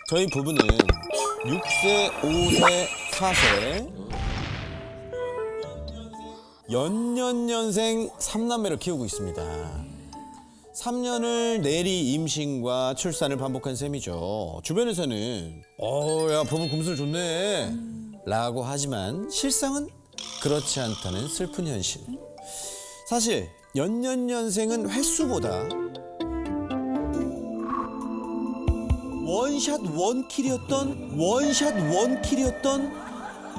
저희 부부는 6세, 5세, 4세 연년년생 3남매를 키우고 있습니다. 3년을 내리 임신과 출산을 반복한 셈이죠. 주변에서는 야 부부 금술 좋네 라고 하지만 실상은 그렇지 않다는 슬픈 현실. 사실 연년년생은 횟수보다 원샷 원킬이었던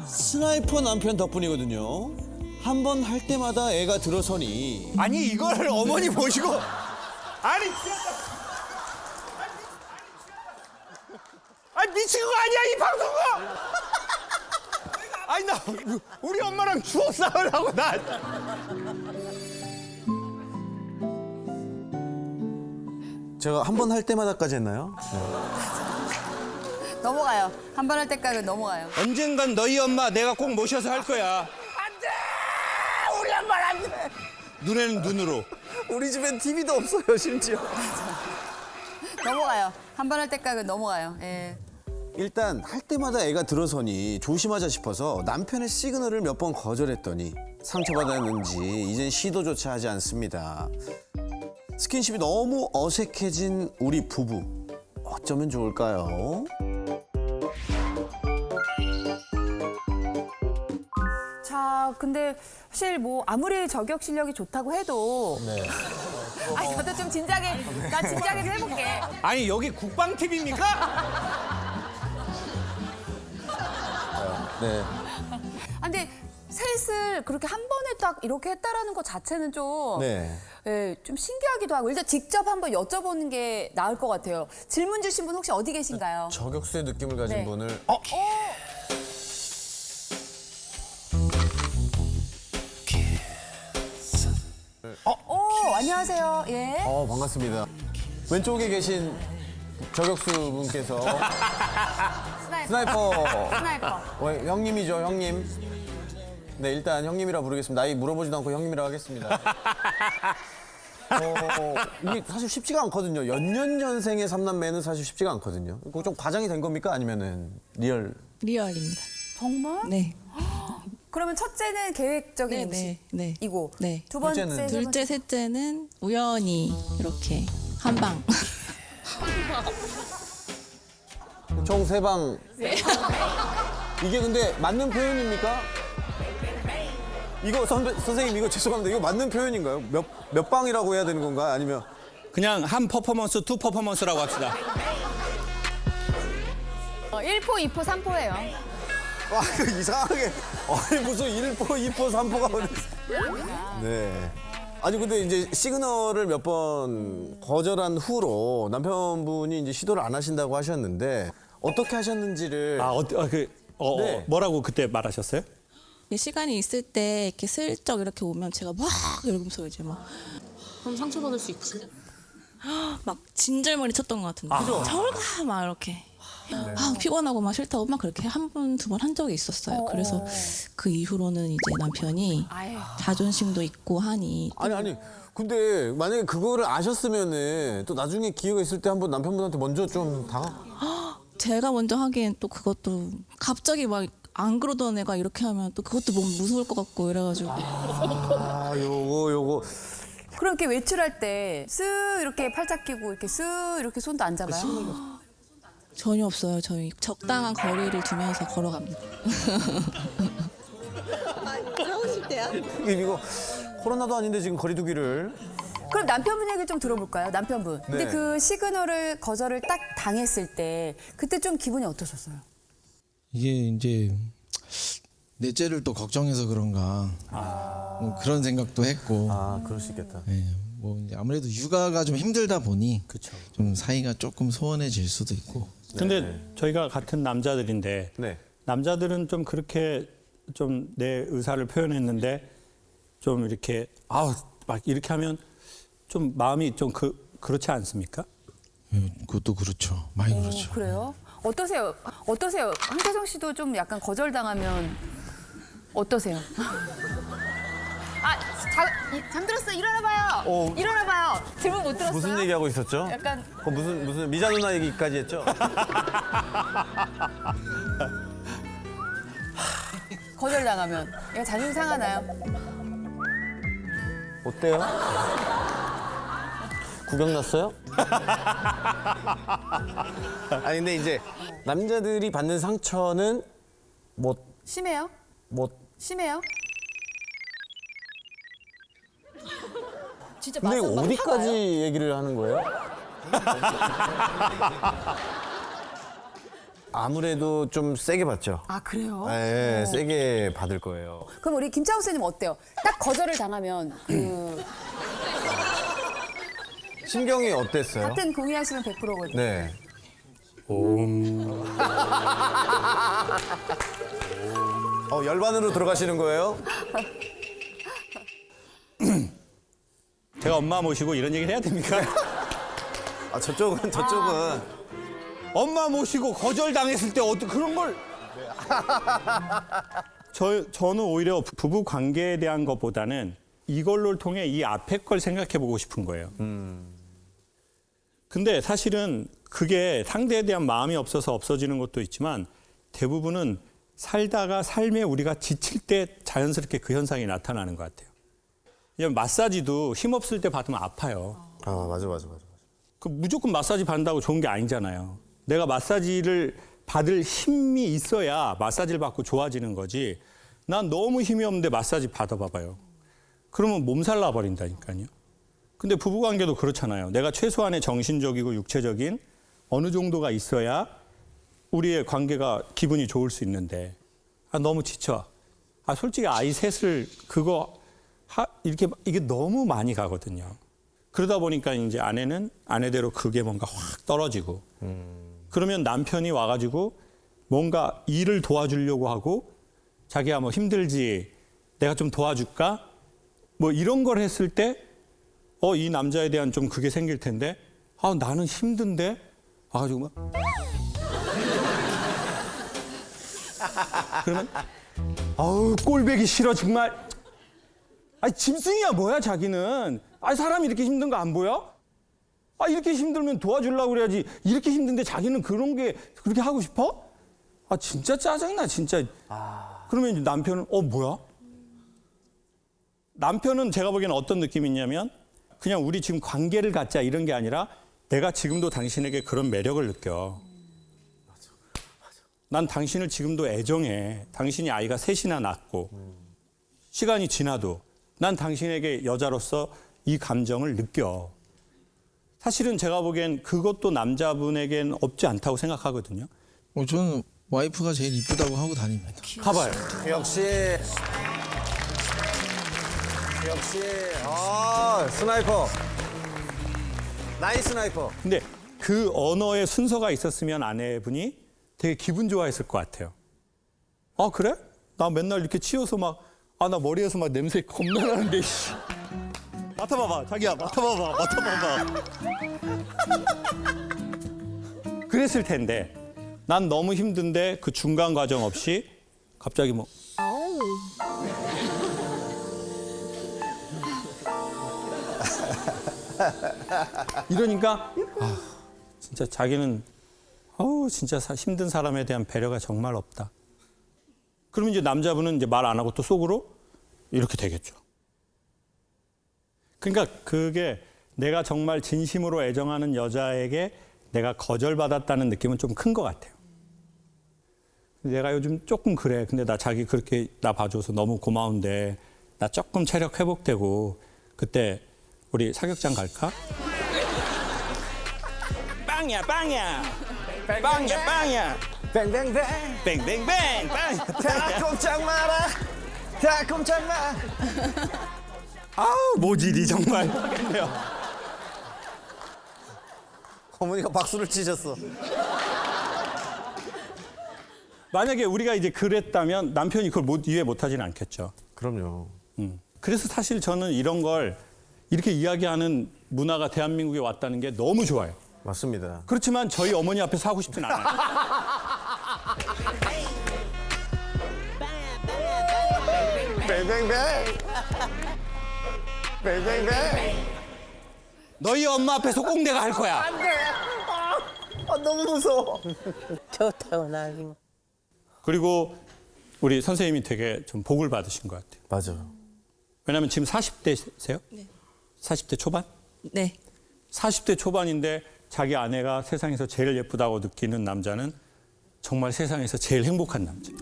스나이퍼 남편 덕분이거든요. 한 번 할 때마다 애가 들어서니 아니 이걸 어머니 보시고 아니 미친 거 아니야 이 방송국. 아니 나 우리 엄마랑 추억 싸우려고 나. 제가 한 번 할 때마다까지 했나요? 넘어가요. 한 번 할 때까지 넘어가요. 언젠간 너희 엄마 내가 꼭 모셔서 할 거야. 안돼 우리 엄마는 안돼. 눈에는 눈으로. 우리 집엔 TV도 없어요 심지어. 넘어가요. 한 번 할 때까지 넘어가요. 예. 일단 할 때마다 애가 들어서니 조심하자 싶어서 남편의 시그널을 몇 번 거절했더니 상처받았는지 이젠 시도조차 하지 않습니다. 스킨십이 너무 어색해진 우리 부부. 어쩌면 좋을까요? 자, 근데 사실 뭐 아무리 저격 실력이 좋다고 해도 네. 아니 저도 좀 진작에 나 진작에 좀 해볼게. 아니 여기 국방 TV입니까? 네. 아, 근데 셋을 그렇게 한 번에 딱 이렇게 했다라는 것 자체는 좀, 네. 예, 좀 신기하기도 하고 일단 직접 한번 여쭤보는 게 나을 것 같아요. 질문 주신 분 혹시 어디 계신가요? 저격수의 느낌을 가진 네. 분을 안녕하세요. 예. 반갑습니다. 왼쪽에 계신 저격수 분께서 스나이퍼 스나이퍼. 형님이죠, 형님. 네, 일단 형님이라 부르겠습니다. 나이 물어보지도 않고 형님이라 하겠습니다. 이게 사실 쉽지가 않거든요. 연년년생의 삼남매는 사실 쉽지가 않거든요. 이거 좀 과장이 된 겁니까? 아니면은 리얼입니다. 정말? 네. 그러면 첫째는 계획적인 네, 네. 음식이고 네. 두 번째, 둘째는? 세 번째. 둘째, 셋째는 우연히 이렇게 한 방. 총 3방. 이게 근데 맞는 표현입니까? 이거 선생님 이거 죄송합니다. 이거 맞는 표현인가요? 몇 방이라고 해야 되는 건가? 아니면 그냥 한 퍼포먼스 투 퍼포먼스라고 합시다. 1포, 2포, 3포예요. 와, 이상하게 아니 무슨 1포, 2포, 3포가 어디 있어? 네. 아니 근데 이제 시그널을 몇 번 거절한 후로 남편분이 이제 시도를 안 하신다고 하셨는데 어떻게 하셨는지를 네. 뭐라고 그때 말하셨어요? 시간이 있을 때 이렇게 슬쩍 이렇게 오면 제가 막 이러면서 이제 막 그럼 상처받을 수 있지. 막 진절머리 쳤던 것 같은데. 저걸 가! 막 이렇게. 피곤하고 막 싫다고 막 그렇게 한 번, 두 번 한 적이 있었어요. 그래서 그 이후로는 이제 남편이 자존심도 있고 하니 아니 근데 만약에 그거를 아셨으면은 또 나중에 기회가 있을 때 한번 남편분한테 먼저 좀 제가 먼저 하기엔 또 그것도 갑자기 막 안 그러던 애가 이렇게 하면 또 그것도 너무 무서울 것 같고 이래가지고 요거 그럼 이렇게 외출할 때 쓱 이렇게 팔짱 끼고 이렇게 쓱 이렇게 손도 안 잡아요? 전혀 없어요. 저희 적당한 거리를 두면서 걸어갑니다. 이거 코로나도 아닌데 지금 거리두기를 그럼 남편분 얘기 좀 들어볼까요? 남편분. 근데 네. 그 시그널을 거절을 딱 당했을 때 그때 좀 기분이 어떠셨어요? 이게 이제 넷째를 또 걱정해서 그런가 뭐 그런 생각도 했고 그럴 수 있겠다. 예, 뭐 이제 아무래도 육아가 좀 힘들다 보니 좀 사이가 조금 소원해질 수도 있고 근데 저희가 같은 남자들인데 네. 남자들은 좀 그렇게 좀 내 의사를 표현했는데 좀 이렇게 막 이렇게 하면 좀 마음이 좀 그렇지 않습니까? 예, 그것도 그렇죠. 많이 그렇죠. 그래요? 어떠세요? 한태성 씨도 좀 약간 거절당하면 어떠세요? 잠들었어요. 일어나봐요. 일어나봐요. 질문 못 들었어요? 무슨 얘기하고 있었죠? 약간 무슨 미자 누나 얘기까지 했죠? 거절당하면 얘가 자존심 상하나요? 어때요? 구경 났어요? 아니 근데 이제 남자들이 받는 상처는 심해요? 심해요? 진짜 근데 맞선 막 어디까지 화나요? 얘기를 하는 거예요? 아무래도 좀 세게 받죠. 아 그래요? 네, 세게 받을 거예요. 그럼 우리 김창호 선생님 어때요? 딱 거절을 당하면 심경이 어땠어요? 같은 공유하시면 100%거든요. 네. 열반으로 들어가시는 거예요? 제가 엄마 모시고 이런 얘기를 해야 됩니까? 아 저쪽은 엄마 모시고 거절당했을 때 어떻게 그런 걸 저는 오히려 부부 관계에 대한 것보다는 이걸로 통해 이 앞에 걸 생각해 보고 싶은 거예요. 근데 사실은 그게 상대에 대한 마음이 없어서 없어지는 것도 있지만 대부분은 살다가 삶에 우리가 지칠 때 자연스럽게 그 현상이 나타나는 것 같아요. 왜냐면 마사지도 힘없을 때 받으면 아파요. 아 맞아. 그 무조건 마사지 받는다고 좋은 게 아니잖아요. 내가 마사지를 받을 힘이 있어야 마사지를 받고 좋아지는 거지. 난 너무 힘이 없는데 마사지 받아봐봐요. 그러면 몸살 나버린다니까요. 근데 부부관계도 그렇잖아요. 내가 최소한의 정신적이고 육체적인 어느 정도가 있어야 우리의 관계가 기분이 좋을 수 있는데 너무 지쳐. 솔직히 아이 셋을 이게 너무 많이 가거든요. 그러다 보니까 이제 아내는 아내대로 그게 뭔가 확 떨어지고 그러면 남편이 와가지고 뭔가 일을 도와주려고 하고 자기야 뭐 힘들지 내가 좀 도와줄까 뭐 이런 걸 했을 때 이 남자에 대한 좀 그게 생길 텐데 나는 힘든데 와가지고 막 그러면 꼴배기 싫어 정말. 짐승이야 뭐야 자기는. 사람이 이렇게 힘든 거 안 보여? 이렇게 힘들면 도와주려고 그래야지. 이렇게 힘든데 자기는 그런 게 그렇게 하고 싶어? 진짜 짜증나 진짜. 그러면 이제 남편은 뭐야? 남편은 제가 보기에는 어떤 느낌이 있냐면 그냥 우리 지금 관계를 갖자 이런 게 아니라 내가 지금도 당신에게 그런 매력을 느껴. 난 당신을 지금도 애정해. 당신이 아이가 셋이나 낳고 시간이 지나도 난 당신에게 여자로서 이 감정을 느껴. 사실은 제가 보기엔 그것도 남자분에겐 없지 않다고 생각하거든요. 저는 와이프가 제일 이쁘다고 하고 다닙니다. 봐봐요. 역시 스나이퍼. 나이 스나이퍼. 근데 그 언어의 순서가 있었으면 아내분이 되게 기분 좋아했을 것 같아요. 그래? 나 맨날 이렇게 치워서 막 나 머리에서 막 냄새 겁나 나는데 맡아봐봐 자기야 맡아봐봐 그랬을 텐데 난 너무 힘든데 그 중간 과정 없이 갑자기 뭐 이러니까 진짜 자기는 진짜 힘든 사람에 대한 배려가 정말 없다. 그러면 이제 남자분은 이제 말 안 하고 또 속으로 이렇게 되겠죠. 그러니까 그게 내가 정말 진심으로 애정하는 여자에게 내가 거절받았다는 느낌은 좀 큰 것 같아요. 내가 요즘 조금 그래. 근데 나 자기 그렇게 나 봐줘서 너무 고마운데 나 조금 체력 회복되고 그때 우리 사격장 갈까? 빵야. 뱅뱅뱅. 뱅뱅뱅. 다 꼼짝 마라. 다 꼼짝 마. 모질이 정말. 어머니가 박수를 치셨어. 만약에 우리가 이제 그랬다면 남편이 그걸 이해 못하지는 않겠죠. 그럼요. 그래서 사실 저는 이런 걸 이렇게 이야기하는 문화가 대한민국에 왔다는 게 너무 좋아요. 맞습니다. 그렇지만 저희 어머니 앞에서 하고 싶진 않아요. 너희 엄마 앞에서 꼭 내가 할 거야. 너무 무서워. 좋다고 나기. 그리고 우리 선생님이 되게 좀 복을 받으신 것 같아요. 맞아요. 왜냐면 지금 40대세요? 네. 40대 초반? 네. 40대 초반인데 자기 아내가 세상에서 제일 예쁘다고 느끼는 남자는 정말 세상에서 제일 행복한 남자.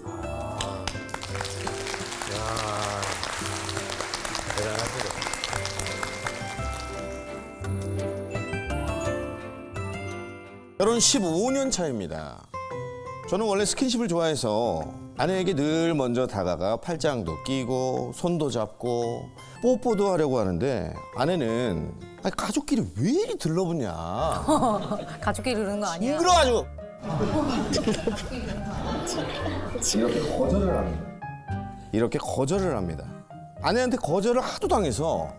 결혼 15년 차입니다. 저는 원래 스킨십을 좋아해서 아내에게 늘 먼저 다가가 팔짱도 끼고 손도 잡고 뽀뽀도 하려고 하는데 아내는 아니, 가족끼리 왜 이리 들러붙냐. 가족끼리 그러는 거 아니야? 징그러가지고. 이렇게 거절을 합니다. 아내한테 거절을 하도 당해서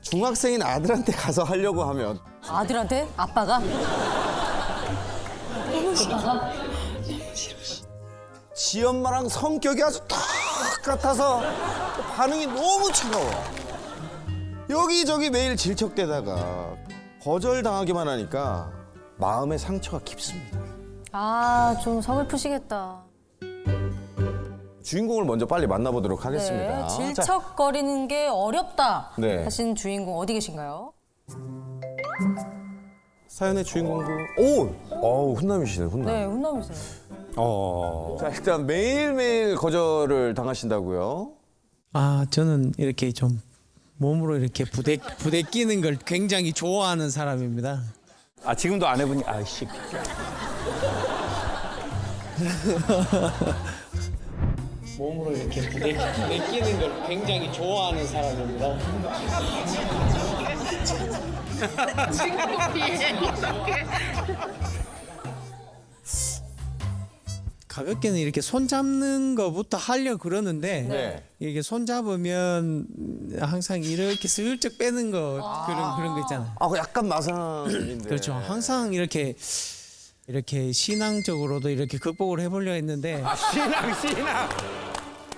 중학생인 아들한테 가서 하려고 하면 아들한테? 아빠가? 지 엄마랑 성격이 아주 똑같아서 반응이 너무 차가워. 여기저기 매일 질척대다가 거절당하기만 하니까 마음의 상처가 깊습니다. 아, 좀 서글프시겠다. 주인공을 먼저 빨리 만나보도록 하겠습니다. 네, 질척거리는 게 어렵다 네. 하신 주인공 어디 계신가요? 사연의 주인공도 어우 훈남이시네 훈남. 네, 훈남이세요. 자 일단 매일매일 거절을 당하신다고요? 아, 저는 이렇게 좀 몸으로 이렇게 부대끼는 걸 굉장히 좋아하는 사람입니다. 아 지금도 아내분이 아이씨. 몸으로 이렇게 부대끼는 걸 굉장히 좋아하는 사람입니다. 가볍게는 이렇게 손 잡는 거부터 하려 그러는데 네. 이게 손 잡으면 항상 이렇게 슬쩍 빼는 거 그런 거 있잖아요. 아 그 약간 마상인데. 그렇죠. 항상 이렇게 신앙적으로도 이렇게 극복을 해보려 했는데 신앙.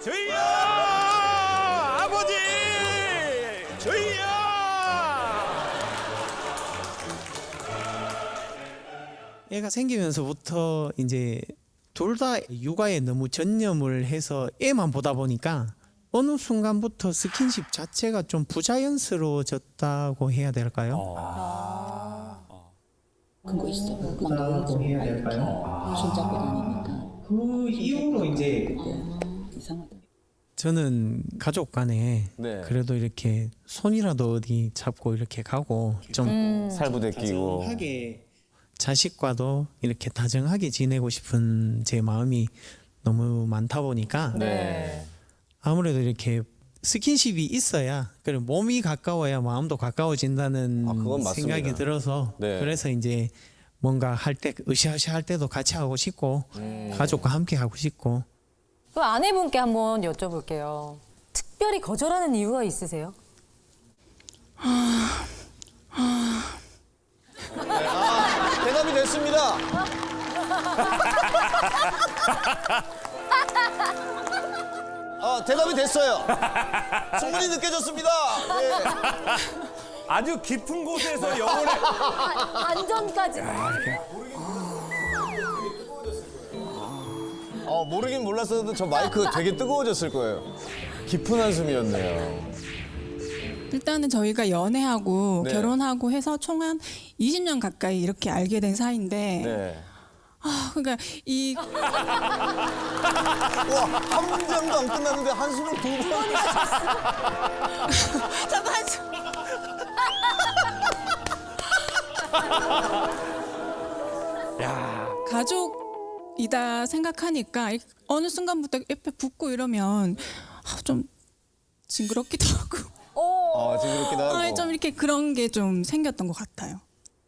주여 아버지 주여. 애가 생기면서부터 이제 둘 다 육아에 너무 전념을 해서 애만 보다 보니까 어느 순간부터 스킨십 자체가 좀 부자연스러워졌다고 해야 될까요? 그거 있어. 막 나오고 해야 될까요? 손잡고 다니니까 그 이후로 이제 이상하다. 저는 가족 간에 네. 그래도 이렇게 손이라도 어디 잡고 이렇게 가고 좀 살부대 끼고. 다정하게 자식과도 이렇게 다정하게 지내고 싶은 제 마음이 너무 많다 보니까 네. 아무래도 이렇게 스킨십이 있어야 그리고 몸이 가까워야 마음도 가까워진다는 아, 그건 맞습니다. 생각이 들어서 네. 그래서 이제 뭔가 할 때 으쌰으쌰 할 때도 같이 하고 싶고 가족과 함께 하고 싶고 그 아내분께 한번 여쭤볼게요. 특별히 거절하는 이유가 있으세요? 대답이 됐습니다. 대답이 됐어요. 충분히 느껴졌습니다. 네. 아주 깊은 곳에서 영혼의 안전까지. 모르긴 몰랐어도 저 마이크 되게 뜨거워졌을 거예요. 깊은 한숨이었네요. 일단은 저희가 연애하고 네. 결혼하고 해서 총 한 20년 가까이 이렇게 알게 된 사이인데 네. 그러니까 이 와, 한 문장도 안 끝났는데 한숨을 두 번. 저도 한숨 가족이다 생각하니까 어느 순간부터 옆에 붙고 이러면 좀 징그럽기도 하고 징그럽기도 하고. 좀 이렇게 그런 게 좀 생겼던 것 같아요.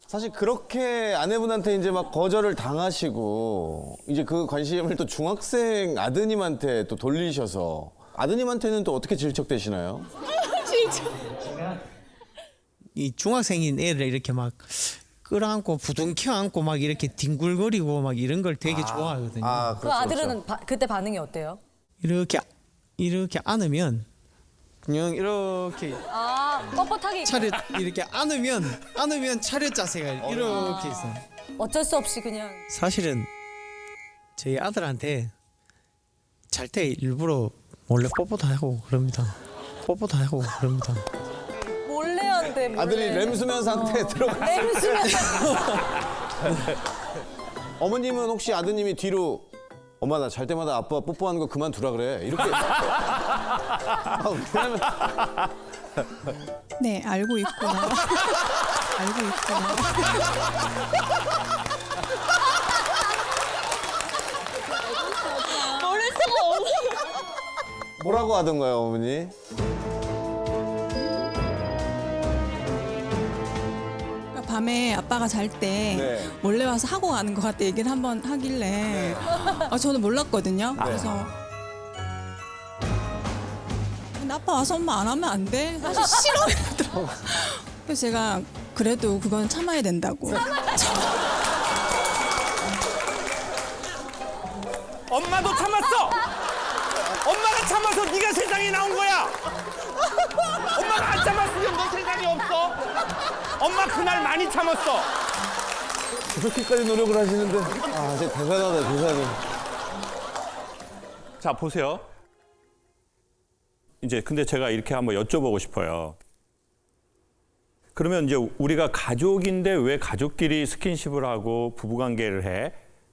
사실 그렇게 아내분한테 이제 막 거절을 당하시고 이제 그 관심을 또 중학생 아드님한테 또 돌리셔서 아드님한테는 또 어떻게 질척대시나요? 이 중학생인 애를 이렇게 막 끌어안고 부둥켜 안고 막 이렇게 뒹굴거리고 막 이런 걸 되게 좋아하거든요. 그 아들은 그때 반응이 어때요? 이렇게 안으면 그냥 이렇게 뻣뻣하게 차렷 이렇게 안으면 차렷 자세가 이렇게 있어. 어쩔 수 없이 그냥 사실은 저희 아들한테 잘 때 일부러 몰래 뽀뽀도 하고 그럽니다. 뽀뽀도 하고 그럽니다. 몰래 한대. 몰래. 아들이 렘수면 상태에 들어가. 램수면. 어머님은 혹시 아드님이 뒤로 엄마 나 잘 때마다 아빠 뽀뽀하는 거 그만두라 그래. 이렇게. 왜냐면 네, 알고 있구나. 알고 있구나. 뭐라고 하던가요, 어머니? 그러니까 밤에 아빠가 잘 때 네. 몰래 와서 하고 가는 것 같다 얘기를 한번 하길래 저는 몰랐거든요. 그래서 근데 아빠 와서 엄마 안 하면 안 돼? 사실 싫어 이러더라고. 그래서 제가 그래도 그건 참아야 된다고. 엄마도 참았어. 엄마가 참아서 네가 세상에 나온 거야. 엄마가 안 참았으면 너 세상에 없어. 엄마 그날 많이 참았어. 그렇게까지 노력을 하시는데. 아, 진짜 대단하다, 대단해. 자, 보세요. 이제 근데 제가 이렇게 한번 여쭤보고 싶어요. 그러면 이제 우리가 가족인데 왜 가족끼리 스킨십을 하고 부부관계를 해?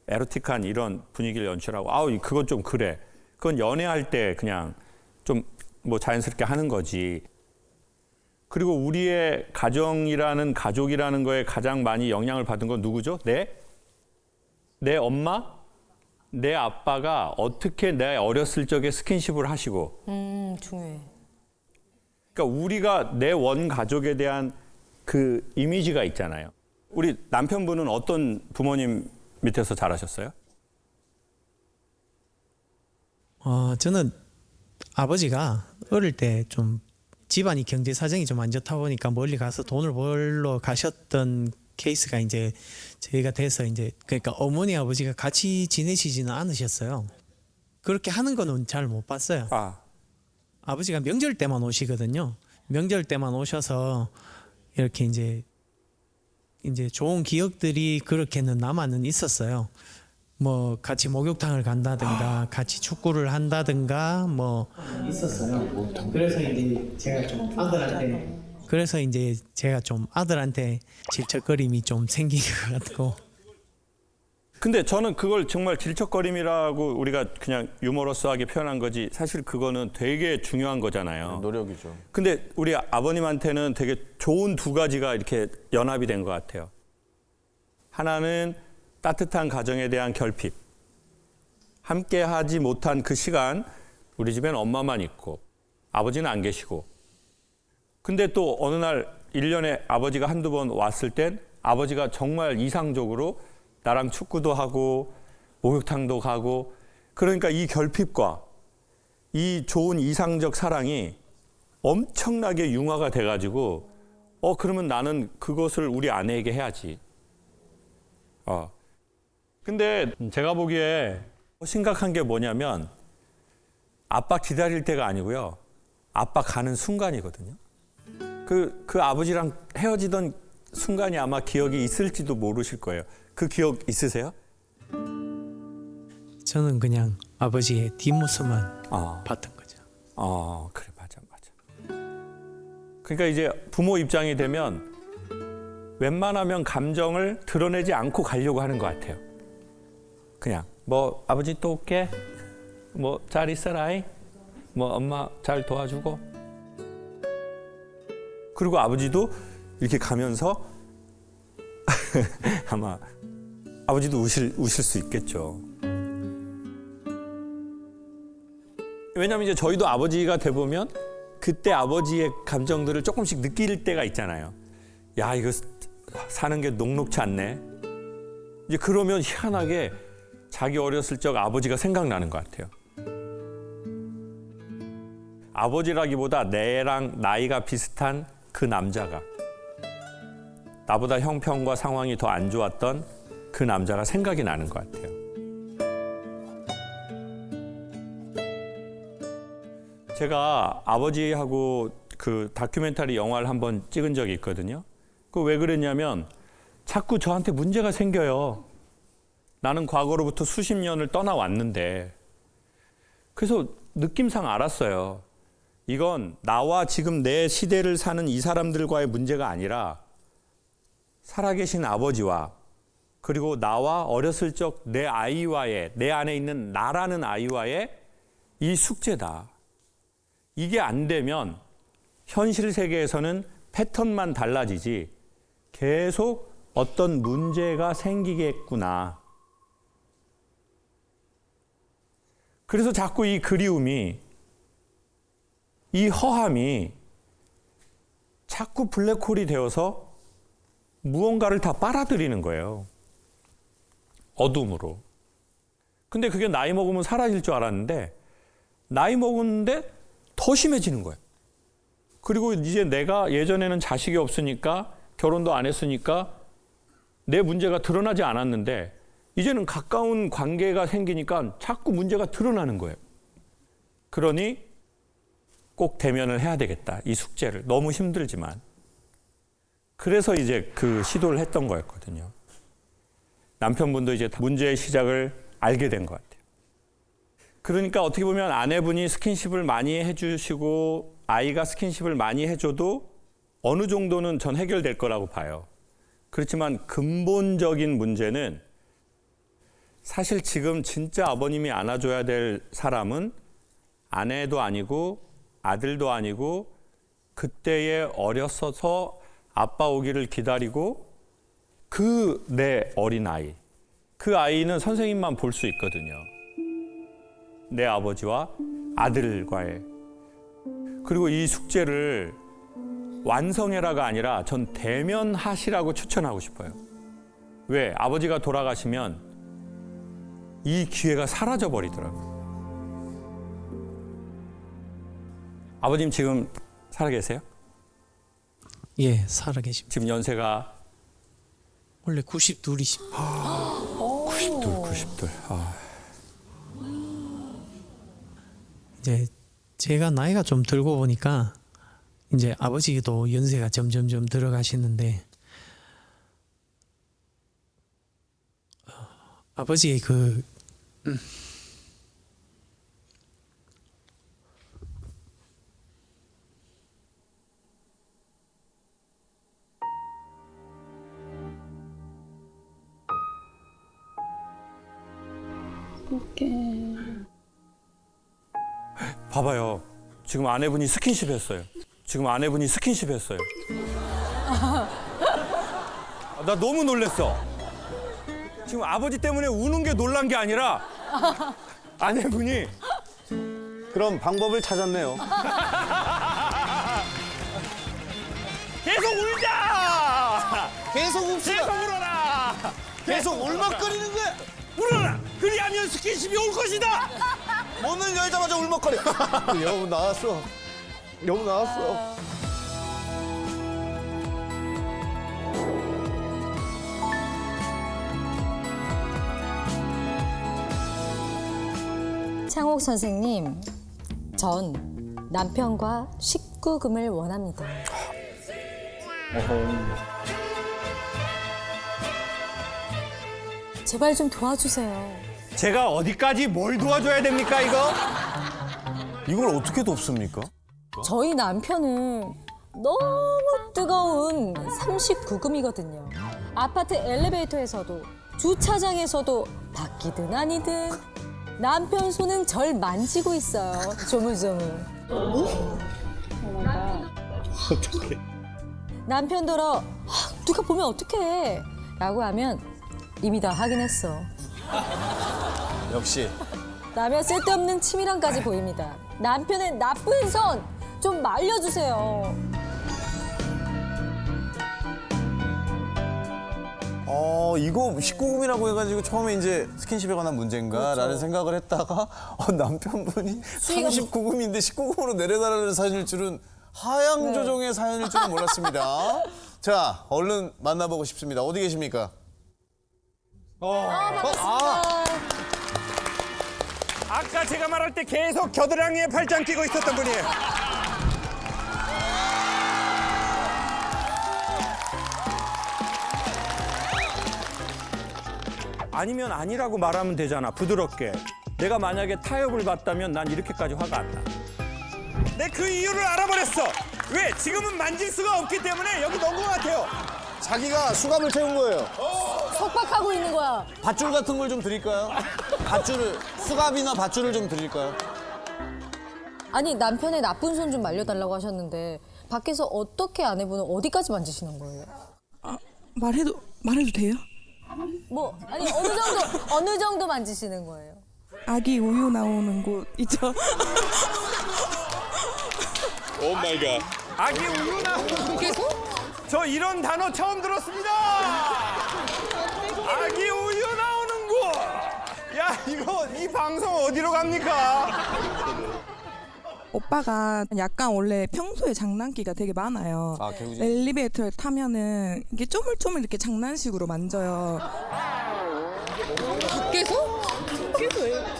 에로틱한 이런 분위기를 연출하고 아우 그건 좀 그래. 그건 연애할 때 그냥 좀 뭐 자연스럽게 하는 거지. 그리고 우리의 가정이라는 가족이라는 거에 가장 많이 영향을 받은 건 누구죠? 내 엄마? 내 아빠가 어떻게 내 어렸을 적에 스킨십을 하시고 중요해. 그러니까 우리가 내 원 가족에 대한 그 이미지가 있잖아요. 우리 남편분은 어떤 부모님 밑에서 자라셨어요? 저는 아버지가 어릴 때 좀 집안이 경제 사정이 좀 안 좋다 보니까 멀리 가서 돈을 벌러 가셨던 케이스가 이제 저희가 돼서 이제 그러니까 어머니 아버지가 같이 지내시지는 않으셨어요. 그렇게 하는 거는 잘 못 봤어요. 아버지가 명절 때만 오시거든요. 명절 때만 오셔서 이렇게 이제 좋은 기억들이 그렇게는 남아는 있었어요. 뭐 같이 목욕탕을 간다든가 같이 축구를 한다든가 뭐 있었어요. 그래서 이제 제가 좀 아들한테 질척거림이 좀 생긴 것 같고. 근데 저는 그걸 정말 질척거림이라고 우리가 그냥 유머러스하게 표현한 거지 사실 그거는 되게 중요한 거잖아요. 노력이죠. 근데 우리 아버님한테는 되게 좋은 두 가지가 이렇게 연합이 된 것 같아요. 하나는 따뜻한 가정에 대한 결핍. 함께 하지 못한 그 시간 우리 집엔 엄마만 있고 아버지는 안 계시고. 근데 또 어느 날 1년에 아버지가 한두 번 왔을 땐 아버지가 정말 이상적으로 나랑 축구도 하고 목욕탕도 가고 그러니까 이 결핍과 이 좋은 이상적 사랑이 엄청나게 융화가 돼가지고 그러면 나는 그것을 우리 아내에게 해야지. 근데 제가 보기에 심각한 게 뭐냐면 아빠 기다릴 때가 아니고요. 아빠 가는 순간이거든요. 그 아버지랑 헤어지던 순간이 아마 기억이 있을지도 모르실 거예요. 그 기억 있으세요? 저는 그냥 아버지의 뒷모습만 봤던 거죠. 그래 맞아. 그러니까 이제 부모 입장이 되면 웬만하면 감정을 드러내지 않고 가려고 하는 것 같아요. 그냥 뭐 아버지 또 올게, 뭐 잘 있어라이, 뭐 엄마 잘 도와주고. 그리고 아버지도 이렇게 가면서 아마 아버지도 우실 수 있겠죠. 왜냐하면 이제 저희도 아버지가 돼 보면 그때 아버지의 감정들을 조금씩 느낄 때가 있잖아요. 야 이거 사는 게 녹록치 않네. 이제 그러면 희한하게 자기 어렸을 적 아버지가 생각나는 것 같아요. 아버지라기보다 내랑 나이가 비슷한 그 남자가 나보다 형편과 상황이 더 안 좋았던 그 남자가 생각이 나는 것 같아요. 제가 아버지하고 그 다큐멘터리 영화를 한번 찍은 적이 있거든요. 그 왜 그랬냐면 자꾸 저한테 문제가 생겨요. 나는 과거로부터 수십 년을 떠나왔는데. 그래서 느낌상 알았어요. 이건 나와 지금 내 시대를 사는 이 사람들과의 문제가 아니라 살아계신 아버지와 그리고 나와 어렸을 적 내 아이와의, 내 안에 있는 나라는 아이와의 이 숙제다. 이게 안 되면 현실 세계에서는 패턴만 달라지지 계속 어떤 문제가 생기겠구나. 그래서 자꾸 이 그리움이, 이 허함이 자꾸 블랙홀이 되어서 무언가를 다 빨아들이는 거예요. 어둠으로. 근데 그게 나이 먹으면 사라질 줄 알았는데 나이 먹었는데 더 심해지는 거예요. 그리고 이제 내가 예전에는 자식이 없으니까 결혼도 안 했으니까 내 문제가 드러나지 않았는데 이제는 가까운 관계가 생기니까 자꾸 문제가 드러나는 거예요. 그러니 꼭 대면을 해야 되겠다. 이 숙제를. 너무 힘들지만. 그래서 이제 그 시도를 했던 거였거든요. 남편분도 이제 문제의 시작을 알게 된 것 같아요. 그러니까 어떻게 보면 아내분이 스킨십을 많이 해주시고 아이가 스킨십을 많이 해줘도 어느 정도는 전 해결될 거라고 봐요. 그렇지만 근본적인 문제는 사실 지금 진짜 아버님이 안아줘야 될 사람은 아내도 아니고 아들도 아니고 그때에 어렸어서 아빠 오기를 기다리고 그 내 어린아이, 그 아이는 선생님만 볼 수 있거든요. 내 아버지와 아들과의. 그리고 이 숙제를 완성해라가 아니라 전 대면하시라고 추천하고 싶어요. 왜? 아버지가 돌아가시면 이 기회가 사라져 버리더라고요. 아버님 지금 살아계세요? 예, 살아계십니다. 지금 연세가 원래 92이십니다. 92. 아. 이제 제가 나이가 좀 들고 보니까 이제 아버지도 연세가 점점점 들어가시는데 아버지의 그 봐봐요. 지금 아내분이 스킨십 했어요. 나 너무 놀랐어. 지금 아버지 때문에 우는 게 놀란 게 아니라 아내분이 그럼 방법을 찾았네요. 계속 울자! 계속 웁시다. 계속 울어라! 계속 울먹거리는 거야. 울어라! 그리하면 스킨십이 올 것이다! 문을 열자마자 울먹거려. 여보 나왔어. 여보 나왔어. 창옥 선생님, 전 남편과 19금을 원합니다. 제발 좀 도와주세요. 제가 어디까지 뭘 도와줘야 됩니까, 이거? 이걸 어떻게 돕습니까? 저희 남편은 너무 뜨거운 39금이거든요. 아파트 엘리베이터에서도 주차장에서도 바뀌든 아니든 남편 손은 절 만지고 있어요. 조물조물. 어떻게? 남편더러 누가 보면 어떡해 라고 하면 이미 다 확인했어. 역시. 라며 쓸데없는 치밀함까지 보입니다. 남편의 나쁜 손 좀 말려주세요. 이거 19금이라고 해가지고 처음에 이제 스킨십에 관한 문제인가라는 생각을 했다가 남편분이 39금인데 19금으로 내려달라는 사연일 줄은 하향 조정의 사연일 줄은 몰랐습니다. 자, 얼른 만나보고 싶습니다. 어디 계십니까? 아까 제가 말할 때 계속 겨드랑이에 팔짱 끼고 있었던 분이에요. 아니면 아니라고 말하면 되잖아, 부드럽게. 내가 만약에 타협을 받다면 난 이렇게까지 화가 안 나. 내 그 이유를 알아버렸어. 왜? 지금은 만질 수가 없기 때문에 여기 넣은 것 같아요. 자기가 수갑을 채운 거예요. 속박하고 있는 거야. 밧줄 같은 걸 좀 드릴까요? 밧줄을, 수갑이나 밧줄을 좀 드릴까요? 아니 남편의 나쁜 손 좀 말려달라고 하셨는데 밖에서 어떻게 아내분은 어디까지 만지시는 거예요? 말해도 돼요? 뭐 아니 어느 정도 만지시는 거예요? 아기 우유 나오는 곳 있죠? 오 마이 갓. 아기 우유 나오는 곳? 저 이런 단어 처음 들었습니다. 아기 우유 나오는 곳. 야, 이 방송 어디로 갑니까? 오빠가 약간 원래 평소에 장난기가 되게 많아요. 아, 개구쟁이. 엘리베이터를 타면은 이게 쪼물쪼물 이렇게 장난식으로 만져요. 밖에서?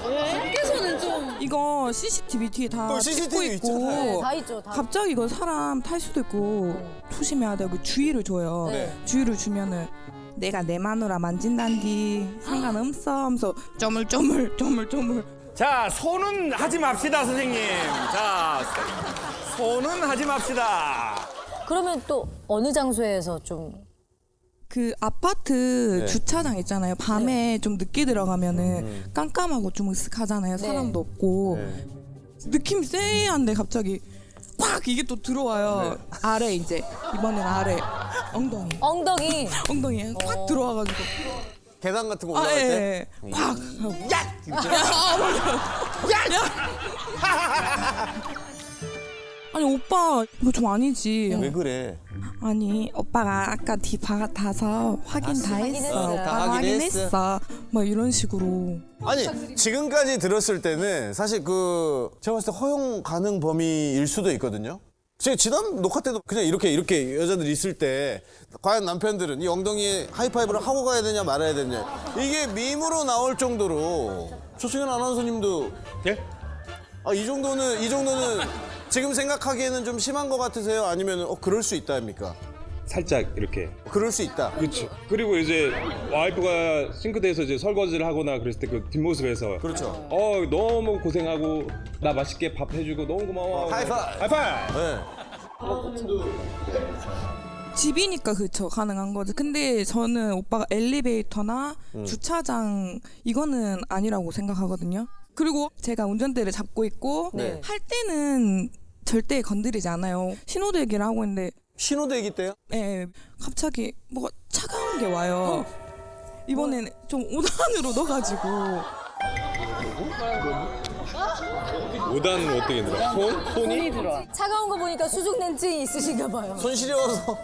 밖에서는 좀 이거 CCTV 뒤에 다 CCTV 찍고 있잖아요. 있고 다 있죠. 다. 갑자기 이거 사람 탈 수도 있고 조심해야 되고 주의를 줘요. 네. 주의를 주면은 내가 내 마누라 만진단디 상관없어 하면서 쪼물쪼물 자, 손은 하지 맙시다, 선생님. 자, 손은 하지 맙시다. 그러면 또 어느 장소에서 좀 그 아파트 네. 주차장 있잖아요. 밤에 좀 늦게 들어가면은 깜깜하고 좀 으슥하잖아요. 사람도 없고 느낌이 쎄한데 갑자기 꽉 이게 또 들어와요. 아래 이제 이번엔 아래 엉덩이에 꽉 들어와가지고 계단 같은 거 올라갈 때? 꽉 아니 오빠 이거 좀 아니지. 왜 그래? 아니 오빠가 아까 뒤 받아서 확인 다 했어. 다 오빠가 확인했어. 막 이런 식으로. 아니, 지금까지 들었을 때는 사실 제가 봤을 때 허용 가능 범위일 수도 있거든요. 제가 지난 녹화 때도 그냥 이렇게 여자들 있을 때 과연 남편들은 이 엉덩이에 하이파이브를 하고 가야 되냐 말아야 되냐 이게 밈으로 나올 정도로 조승현 아나운서님도 예? 이 정도는 지금 생각하기에는 좀 심한 것 같으세요? 아니면 그럴 수 있다입니까? 살짝 이렇게. 그럴 수 있다. 그렇죠. 그리고 이제 와이프가 싱크대에서 이제 설거지를 하거나 그랬을 때 그 뒷모습에서 그렇죠. 너무 고생하고 나 맛있게 밥 해주고 너무 고마워. 하이파이브. 하이파이브. 네. 집이니까 그쵸 가능한 거지. 근데 저는 오빠가 엘리베이터나 주차장 이거는 아니라고 생각하거든요. 그리고 제가 운전대를 잡고 있고 네. 할 때는 절대 건드리지 않아요. 신호대기를 하고 있는데 신호대기 때요? 갑자기 뭐가 차가운 게 와요. 이번에는 좀 5단으로 넣어가지고 5단은 어떻게 들어? 손이 들어. 차가운 거 보니까 수족 냉증이 있으신가 봐요. 손 시려워서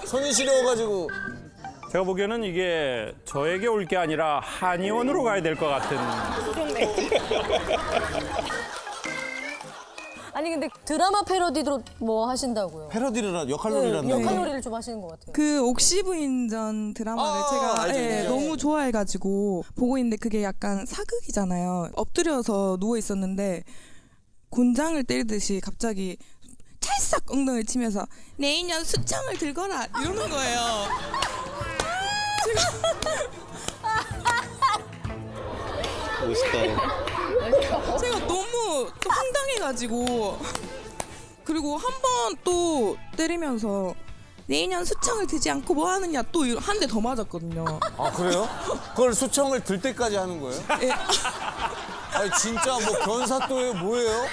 손이 시려워가지고 제가 보기에는 이게 저에게 올 게 아니라 한의원으로 가야 될 것 같은. 아니 근데 드라마 패러디로 뭐 하신다고요? 패러디를 역할놀이를 한다고. 역할놀이를 좀 하시는 것 같아요. 그 옥시부인전 드라마를 제가 알죠. 너무 좋아해가지고 보고 있는데 그게 약간 사극이잖아요. 엎드려서 누워 있었는데 곤장을 때리듯이 갑자기 찰싹 엉덩이를 치면서 내 인연 수청을 들거라 이러는 거예요. 제가 너무 또 황당해가지고 그리고 한 번 또 때리면서 내 인연 수청을 들지 않고 뭐 하느냐 또 한 대 더 맞았거든요. 아 그래요? 그걸 수청을 들 때까지 하는 거예요? 예. 아니 진짜 뭐 견사또예요 뭐예요?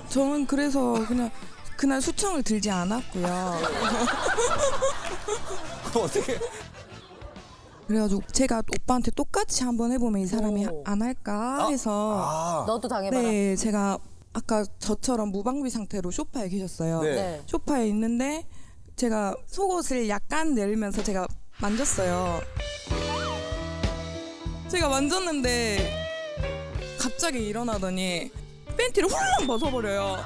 저는 그래서 그냥 그날 수청을 들지 않았고요. 어떻게? 그래가지고 제가 오빠한테 똑같이 한번 해보면 이 사람이 안 할까 해서 너도 당해봐라. 네 제가 아까 저처럼 무방비 상태로 소파에 계셨어요. 네. 소파에 있는데 제가 속옷을 약간 내리면서 제가 만졌어요. 제가 만졌는데 갑자기 일어나더니 팬티를 훌렁 벗어버려요.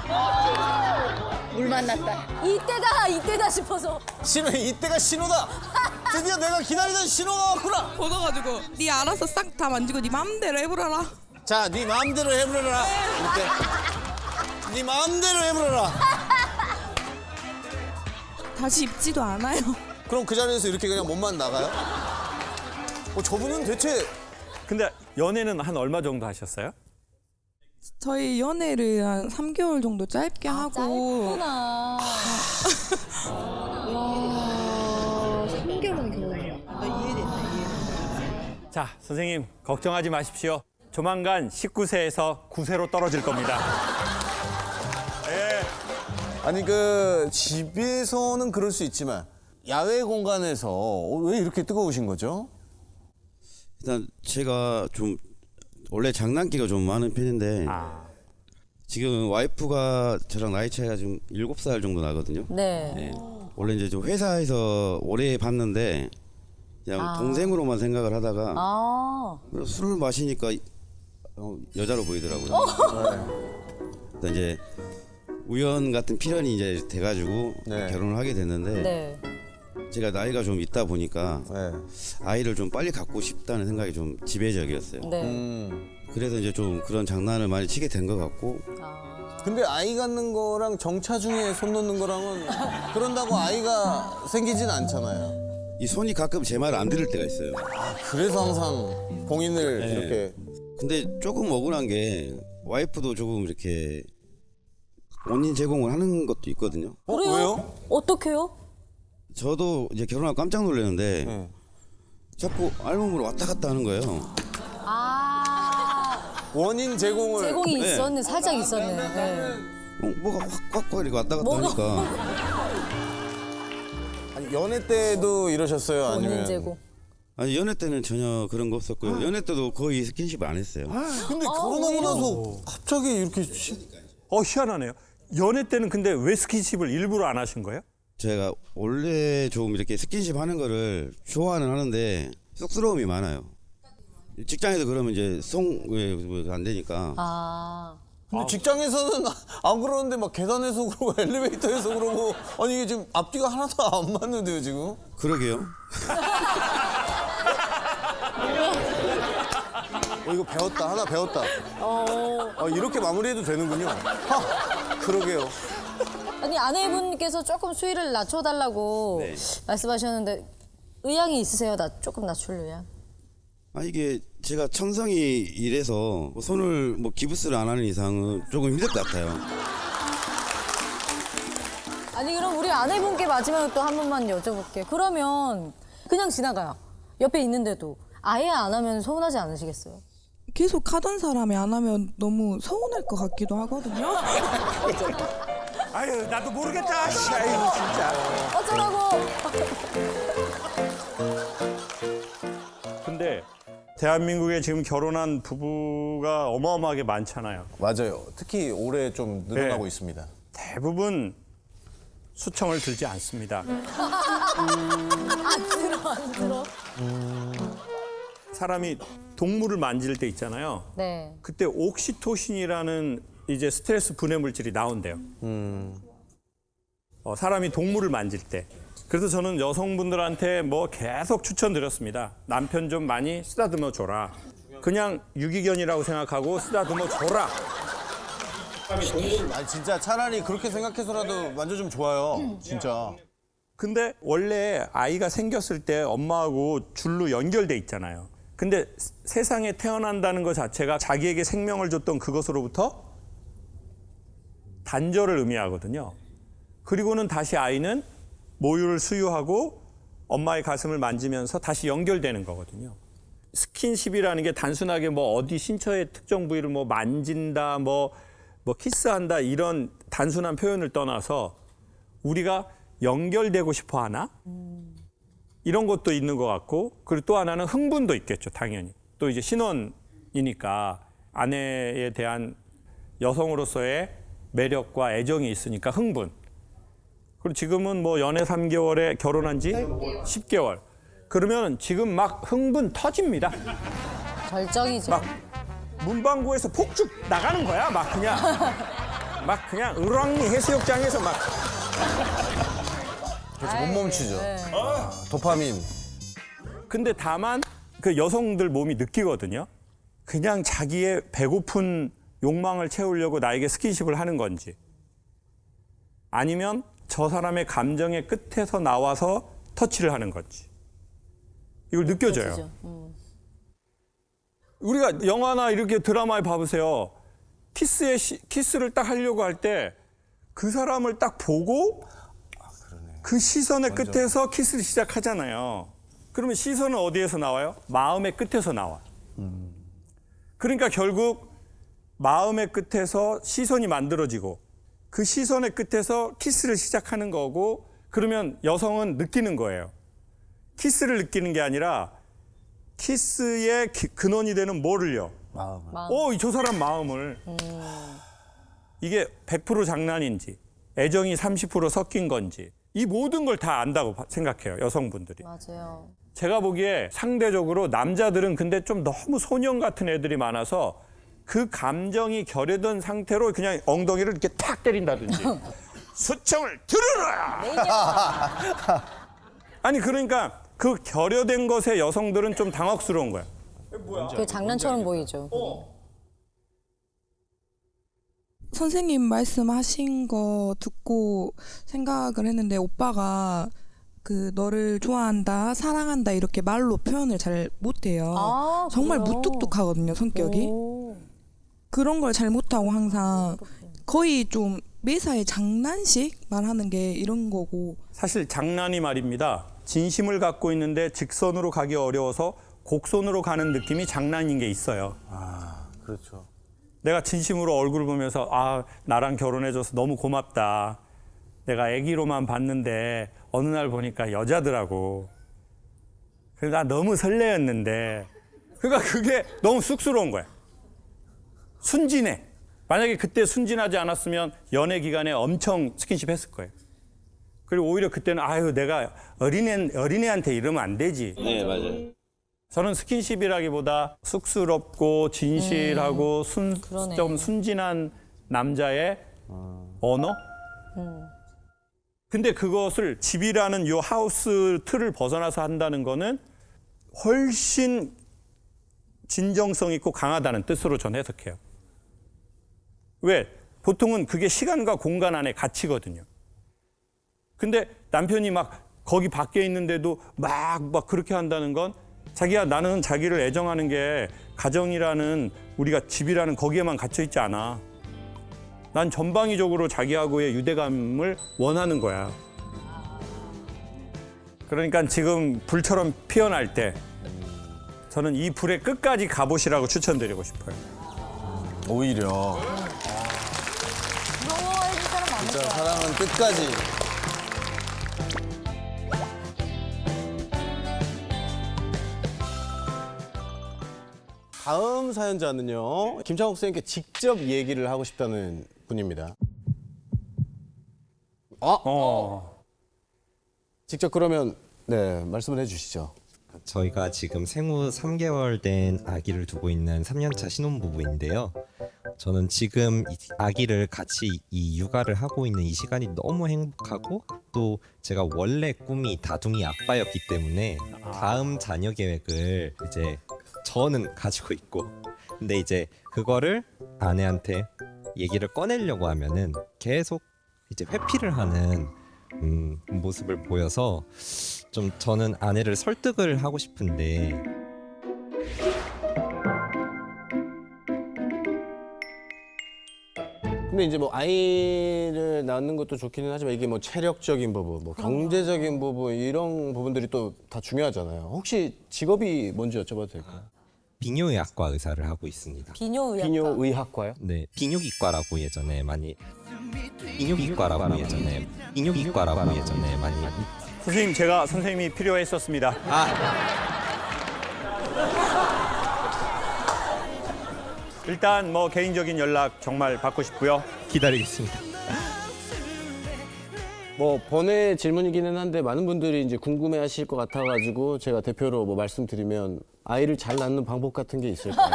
물 만났다. 이때다 싶어서 이때가 신호다. 드디어 내가 기다리던 신호가 왔구나. 얻어가지고 네 알아서 싹 다 만지고 네 맘대로 해보라라. 자, 네 마음대로 해보라. 이렇게. 네 마음대로 해보라. 다시 입지도 않아요. 그럼 그 자리에서 이렇게 그냥 몸만 나가요? 저분은 대체 근데 연애는 한 얼마 정도 하셨어요? 저희 연애를 한 3개월 정도 짧게 하고 짧구나. 3개월 만에 결혼해요. 자, 선생님 걱정하지 마십시오. 조만간 19세에서 9세로 떨어질 겁니다. 아니 그 집에서는 그럴 수 있지만 야외 공간에서 왜 이렇게 뜨거우신 거죠? 일단 제가 좀 원래 장난기가 좀 많은 편인데 지금 와이프가 저랑 나이 차이가 좀 7살 정도 나거든요. 네. 네. 원래 이제 좀 회사에서 오래 봤는데 그냥 동생으로만 생각을 하다가 술을 마시니까 여자로 보이더라고요. 네. 이제 우연 같은 필연이 이제 돼가지고 결혼을 하게 됐는데 네. 제가 나이가 좀 있다 보니까 아이를 좀 빨리 갖고 싶다는 생각이 좀 지배적이었어요. 네. 그래서 이제 좀 그런 장난을 많이 치게 된 것 같고. 근데 아이 갖는 거랑 정차 중에 손 놓는 거랑은 그런다고 아이가 생기진 않잖아요. 이 손이 가끔 제 말 안 들을 때가 있어요. 그래서 항상 봉인을 이렇게. 근데 조금 억울한 게 와이프도 조금 이렇게 원인 제공을 하는 것도 있거든요. 그래요? 왜요? 어떻게요? 저도 이제 결혼하고 깜짝 놀랐는데 자꾸 알몸으로 왔다 갔다 하는 거예요. 원인 제공을. 제공이 있었네, 살짝 있었네. 네. 뭐가 확 이렇게 왔다 갔다 하니까. 아니, 연애 때도 이러셨어요? 원인 아니면? 제공. 아니 연애 때는 전혀 그런 거 없었고요. 연애 때도 거의 스킨십 안 했어요. 근데 결혼하고 나서 갑자기 이렇게 희한하네요. 연애 때는 근데 왜 스킨십을 일부러 안 하신 거예요? 제가 원래 좀 이렇게 스킨십 하는 거를 좋아는 하는데 쑥스러움이 많아요. 직장에서 그러면 이제 안 되니까. 근데 직장에서는 안 그러는데 막 계단에서 그러고 엘리베이터에서 그러고 아니 이게 지금 앞뒤가 하나도 안 맞는데요 지금? 그러게요. 이거 배웠다 하나 배웠다. 이렇게 마무리해도 되는군요. 그러게요. 아니 아내분께서 조금 수위를 낮춰달라고 말씀하셨는데 의향이 있으세요? 조금 낮출 의향? 이게 제가 천성이 이래서 손을 기부스를 안 하는 이상은 조금 힘들 것 같아요. 아니 그럼 우리 아내분께 마지막으로 또 한 번만 여쭤볼게요. 그러면 그냥 지나가요. 옆에 있는데도 아예 안 하면 서운하지 않으시겠어요? 계속 하던 사람이 안 하면 너무 서운할 것 같기도 하거든요. 아유, 나도 모르겠다. 아유, 진짜. 어쩌라고. 근데 대한민국에 지금 결혼한 부부가 어마어마하게 많잖아요. 맞아요. 특히 올해 좀 늘어나고 있습니다. 대부분 수청을 들지 않습니다. 안 들어. 사람이 동물을 만질 때 있잖아요. 네. 그때 옥시토신이라는 이제 스트레스 분해 물질이 나온대요. 사람이 동물을 만질 때. 그래서 저는 여성분들한테 계속 추천드렸습니다. 남편 좀 많이 쓰다듬어 줘라. 그냥 유기견이라고 생각하고 쓰다듬어 줘라. 진짜 차라리 그렇게 생각해서라도 만져주면 좋아요. 진짜. 근데 원래 아이가 생겼을 때 엄마하고 줄로 연결돼 있잖아요. 근데 세상에 태어난다는 것 자체가 자기에게 생명을 줬던 그것으로부터 단절을 의미하거든요. 그리고는 다시 아이는 모유를 수유하고 엄마의 가슴을 만지면서 다시 연결되는 거거든요. 스킨십이라는 게 단순하게 어디 신처의 특정 부위를 만진다, 키스한다 이런 단순한 표현을 떠나서 우리가 연결되고 싶어 하나? 이런 것도 있는 것 같고, 그리고 또 하나는 흥분도 있겠죠, 당연히. 또 이제 신혼이니까 아내에 대한 여성으로서의 매력과 애정이 있으니까 흥분. 그리고 지금은 연애 3개월에 결혼한 지 10개월. 그러면 지금 막 흥분 터집니다. 절정이죠. 막 문방구에서 폭죽 나가는 거야, 막 그냥 을왕리 해수욕장에서 막. 그래서 못 멈추죠. 도파민. 근데 다만 그 여성들 몸이 느끼거든요. 그냥 자기의 배고픈 욕망을 채우려고 나에게 스킨십을 하는 건지 아니면 저 사람의 감정의 끝에서 나와서 터치를 하는 건지 이걸 느껴져요. 우리가 영화나 이렇게 드라마에 봐보세요. 키스를 딱 하려고 할 때 그 사람을 딱 보고 그 시선의 끝에서 키스를 시작하잖아요. 그러면 시선은 어디에서 나와요? 마음의 끝에서 나와요. 그러니까 결국 마음의 끝에서 시선이 만들어지고 그 시선의 끝에서 키스를 시작하는 거고 그러면 여성은 느끼는 거예요. 키스를 느끼는 게 아니라 키스의 근원이 되는 뭐를요? 마음을. 저 사람 마음을. 이게 100% 장난인지 애정이 30% 섞인 건지 이 모든 걸 다 안다고 생각해요. 여성분들이. 맞아요. 제가 보기에 상대적으로 남자들은 근데 좀 너무 소년 같은 애들이 많아서 그 감정이 결여된 상태로 그냥 엉덩이를 이렇게 탁 때린다든지 수청을 들으라! 아니 그러니까 그 결여된 것에 여성들은 좀 당혹스러운 거야. 그 장난처럼 보이죠. 선생님 말씀하신 거 듣고 생각을 했는데 오빠가 그 너를 좋아한다, 사랑한다 이렇게 말로 표현을 잘 못해요. 정말 그래요? 무뚝뚝하거든요, 성격이. 그런 걸 잘 못하고 항상 거의 좀 매사에 장난식 말하는 게 이런 거고. 사실 장난이 말입니다. 진심을 갖고 있는데 직선으로 가기 어려워서 곡선으로 가는 느낌이 장난인 게 있어요. 그렇죠. 내가 진심으로 얼굴을 보면서 나랑 결혼해줘서 너무 고맙다. 내가 아기로만 봤는데 어느 날 보니까 여자더라고. 그래서 나 너무 설레었는데. 그러니까 그게 너무 쑥스러운 거야. 순진해. 만약에 그때 순진하지 않았으면 연애 기간에 엄청 스킨십 했을 거예요. 그리고 오히려 그때는 내가 어린애한테 이러면 안 되지. 네, 맞아요. 저는 스킨십이라기보다 쑥스럽고 진실하고 좀 순진한 남자의 언어? 근데 그것을 집이라는 요 하우스 틀을 벗어나서 한다는 거는 훨씬 진정성 있고 강하다는 뜻으로 전 해석해요. 왜? 보통은 그게 시간과 공간 안에 갇히거든요. 근데 남편이 막 거기 밖에 있는데도 막 그렇게 한다는 건 자기야 나는 자기를 애정하는 게 가정이라는 우리가 집이라는 거기에만 갇혀 있지 않아. 난 전방위적으로 자기하고의 유대감을 원하는 거야. 그러니까 지금 불처럼 피어날 때 저는 이 불의 끝까지 가보시라고 추천드리고 싶어요. 오히려. 부러워해줄 사람 많을 진짜 거야. 사랑은 끝까지. 다음 사연자는요. 김창욱 선생님께 직접 얘기를 하고 싶다는 분입니다. 직접 그러면 말씀을 해주시죠. 저희가 지금 생후 3개월 된 아기를 두고 있는 3년차 신혼부부인데요. 저는 지금 이 아기를 같이 이 육아를 하고 있는 이 시간이 너무 행복하고 또 제가 원래 꿈이 다둥이 아빠였기 때문에 다음 자녀 계획을 이제 저는 가지고 있고 근데 이제 그거를 아내한테 얘기를 꺼내려고 하면은 계속 이제 회피를 하는 모습을 보여서 좀 저는 아내를 설득을 하고 싶은데 근데 이제 뭐 아이를 낳는 것도 좋기는 하지만 이게 뭐 체력적인 부분, 뭐 경제적인 부분 이런 부분들이 또 다 중요하잖아요. 혹시 직업이 뭔지 여쭤봐도 될까요? 비뇨의학과 의사를 하고 있습니다. 비뇨의학과. 비뇨의학과요? 네, 비뇨기과라고 예전에 많이 비뇨기과라고 예전에 많이 선생님 제가 선생님이 필요했었습니다. 일단 뭐 개인적인 연락 정말 받고 싶고요. 기다리겠습니다. 뭐 번외 질문이기는 한데 많은 분들이 이제 궁금해하실 것 같아가지고 제가 대표로 뭐 말씀드리면 아이를 잘 낳는 방법 같은 게 있을까요?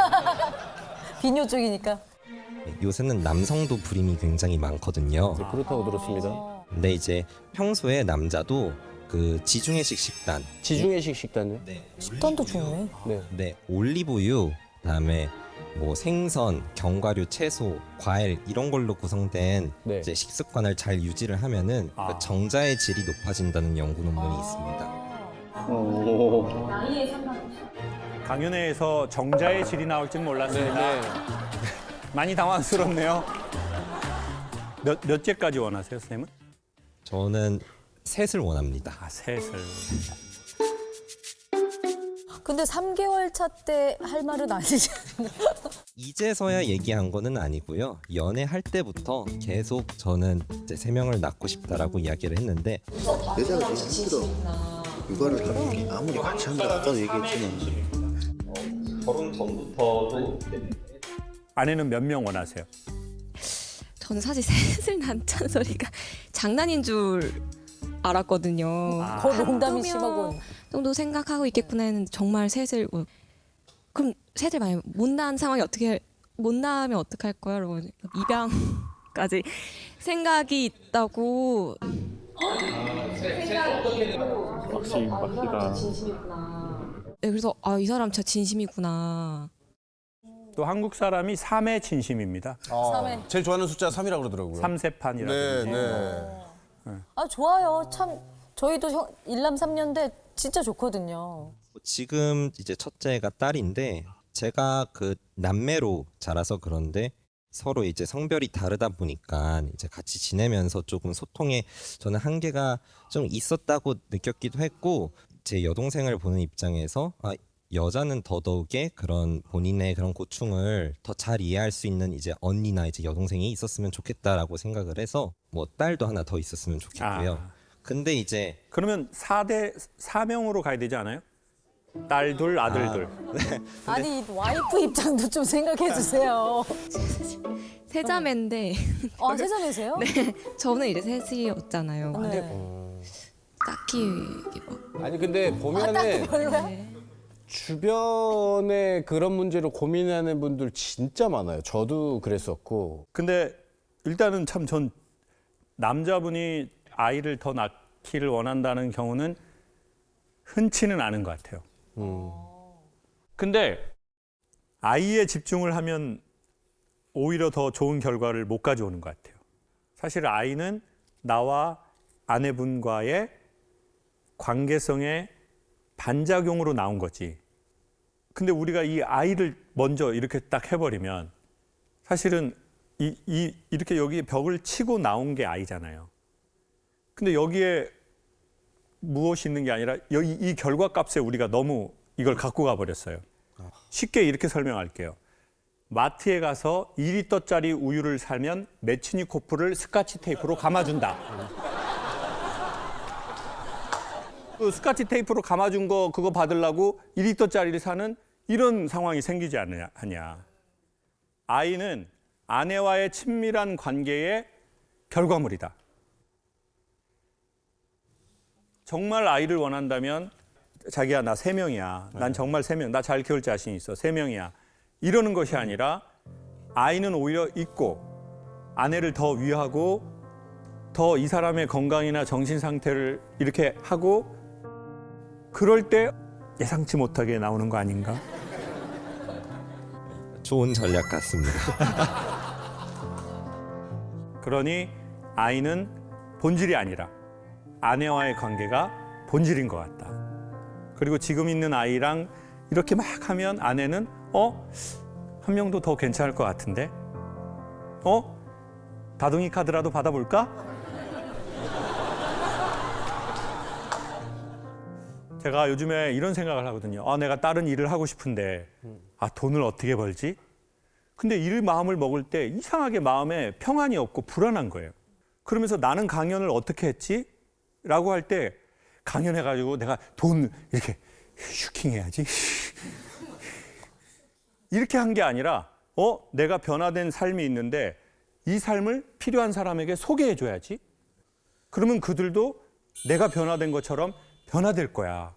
비뇨 쪽이니까. 요새는 남성도 불임이 굉장히 많거든요. 그렇다고 들었습니다. 근데 이제 평소에 남자도 그 지중해식 식단. 지중해식 식단요? 네. 식단도 좋네. 네, 올리브유, 그다음에 뭐 생선, 견과류, 채소, 과일 이런 걸로 구성된 네. 이제 식습관을 잘 유지를 하면은 그 정자의 질이 높아진다는 연구 논문이 있습니다. 나이에 상관없이. 강연회에서 정자의 질이 나올지는 몰랐습니다. 많이 당황스럽네요. 몇째까지 원하세요, 선생님은? 저는 셋을 원합니다. 셋을. 근데 3개월 차 때 할 말은 아니지 않나요? 이제서야 얘기한 거는 아니고요. 연애할 때부터 계속 저는 이제 3명을 낳고 싶다라고 이야기를 했는데 여자가 되게 힘들어. 육아를 하는 게 아무리 같이 한다 아까도 얘기했지만 결혼 전부터도 아내는 몇 명 원하세요? 저는 사실 셋을 낳자는 소리가 장난인 줄 알았거든요. 더 농담이 한두 명 심하군. 정도 생각하고 있겠구나 했는데 정말 셋을 그럼 셋을 만약 못 낳은 상황이 못 낳으면 어떡할 거야? 여러분 입양까지 생각이 있다고. 네, 그래서 이 사람 진짜 진심이구나. 또 한국 사람이 3의 진심입니다. 제일 좋아하는 숫자 3이라고 그러더라고요. 3세판이라든지. 아 좋아요. 참 저희도 일남 3년대 진짜 좋거든요. 지금 이제 첫째가 딸인데 제가 그 남매로 자라서 그런데 서로 이제 성별이 다르다 보니까 이제 같이 지내면서 조금 소통에 저는 한계가 좀 있었다고 느꼈기도 했고 제 여동생을 보는 입장에서 여자는 더더욱에 그런 본인의 그런 고충을 더 잘 이해할 수 있는 이제 언니나 이제 여동생이 있었으면 좋겠다라고 생각을 해서 뭐 딸도 하나 더 있었으면 좋겠고요. 근데 이제 그러면 4명으로 가야 되지 않아요? 딸 둘, 아들 둘. 네. 아니 와이프 입장도 좀 생각해 주세요. 세자매인데. 세자매세요? 네. 저는 이제 셋이었잖아요. 네. 딱히 이게 뭐. 아니 근데 보면은 주변에 그런 문제로 고민하는 분들 진짜 많아요. 저도 그랬었고. 근데 일단은 참 전 남자분이 아이를 더 낳기를 원한다는 경우는 흔치는 않은 것 같아요. 근데 아이에 집중을 하면 오히려 더 좋은 결과를 못 가져오는 것 같아요. 사실 아이는 나와 아내분과의 관계성의 반작용으로 나온 거지. 근데 우리가 이 아이를 먼저 이렇게 딱 해버리면 사실은 이렇게 여기 벽을 치고 나온 게 아이잖아요. 근데 여기에 무엇이 있는 게 아니라 이 결과값에 우리가 너무 이걸 갖고 가버렸어요. 쉽게 이렇게 설명할게요. 마트에 가서 2리터짜리 우유를 사면 메치니코프를 스카치 테이프로 감아준다. 그 스카치 테이프로 감아준 거 그거 받으려고 2리터짜리를 사는 이런 상황이 생기지 않냐. 아이는 아내와의 친밀한 관계의 결과물이다. 정말 아이를 원한다면 자기야 나 3명이야. 난 정말 3명. 나 잘 키울 자신 있어. 3명이야. 이러는 것이 아니라 아이는 오히려 있고 아내를 더 위하고 더 이 사람의 건강이나 정신 상태를 이렇게 하고 그럴 때 예상치 못하게 나오는 거 아닌가? 좋은 전략 같습니다. 그러니 아이는 본질이 아니라 아내와의 관계가 본질인 것 같다. 그리고 지금 있는 아이랑 이렇게 막 하면 아내는 한 명도 더 괜찮을 것 같은데? 다둥이 카드라도 받아볼까? 제가 요즘에 이런 생각을 하거든요. 내가 다른 일을 하고 싶은데 돈을 어떻게 벌지? 근데 일 마음을 먹을 때 이상하게 마음에 평안이 없고 불안한 거예요. 그러면서 나는 강연을 어떻게 했지? 라고 할 때 강연해가지고 내가 돈 이렇게 슈킹해야지. 이렇게 한 게 아니라 내가 변화된 삶이 있는데 이 삶을 필요한 사람에게 소개해줘야지. 그러면 그들도 내가 변화된 것처럼 변화될 거야.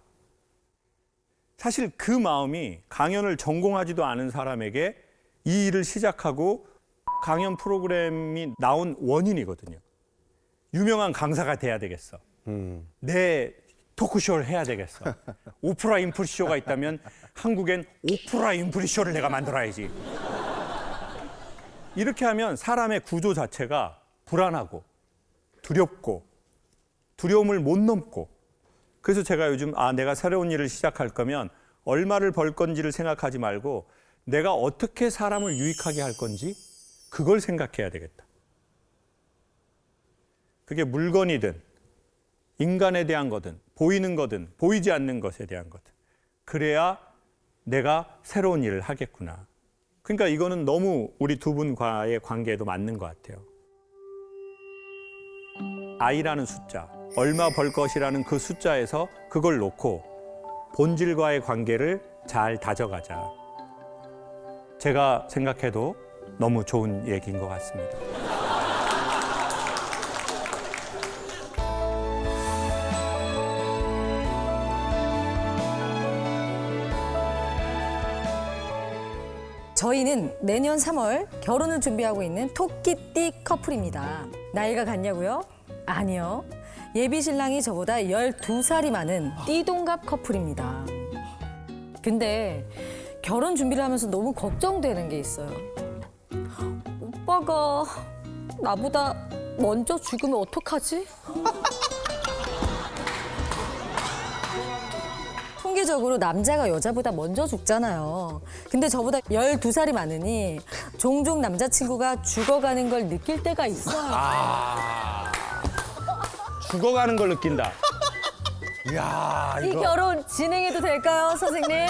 사실 그 마음이 강연을 전공하지도 않은 사람에게 이 일을 시작하고 강연 프로그램이 나온 원인이거든요. 유명한 강사가 돼야 되겠어. 내 토크쇼를 해야 되겠어. 오프라 인프리 쇼가 있다면 한국엔 오프라 인프리 쇼를 내가 만들어야지. 이렇게 하면 사람의 구조 자체가 불안하고 두렵고 두려움을 못 넘고, 그래서 제가 요즘 내가 새로운 일을 시작할 거면 얼마를 벌 건지를 생각하지 말고 내가 어떻게 사람을 유익하게 할 건지 그걸 생각해야 되겠다. 그게 물건이든 인간에 대한 거든 보이는 거든 보이지 않는 것에 대한 거든, 그래야 내가 새로운 일을 하겠구나. 그러니까 이거는 너무 우리 두 분과의 관계에도 맞는 것 같아요. I라는 숫자, 얼마 벌 것이라는 그 숫자에서 그걸 놓고 본질과의 관계를 잘 다져가자. 제가 생각해도 너무 좋은 얘기인 것 같습니다. 저희는 내년 3월 결혼을 준비하고 있는 토끼띠 커플입니다. 나이가 같냐고요? 아니요. 예비 신랑이 저보다 12살이 많은 띠동갑 커플입니다. 근데 결혼 준비를 하면서 너무 걱정되는 게 있어요. 오빠가 나보다 먼저 죽으면 어떡하지? 통계적으로 남자가 여자보다 먼저 죽잖아요. 근데 저보다 12살이 많으니 종종 남자친구가 죽어가는 걸 느낄 때가 있어요. 죽어가는 걸 느낀다. 이야, 이 결혼 진행해도 될까요, 선생님?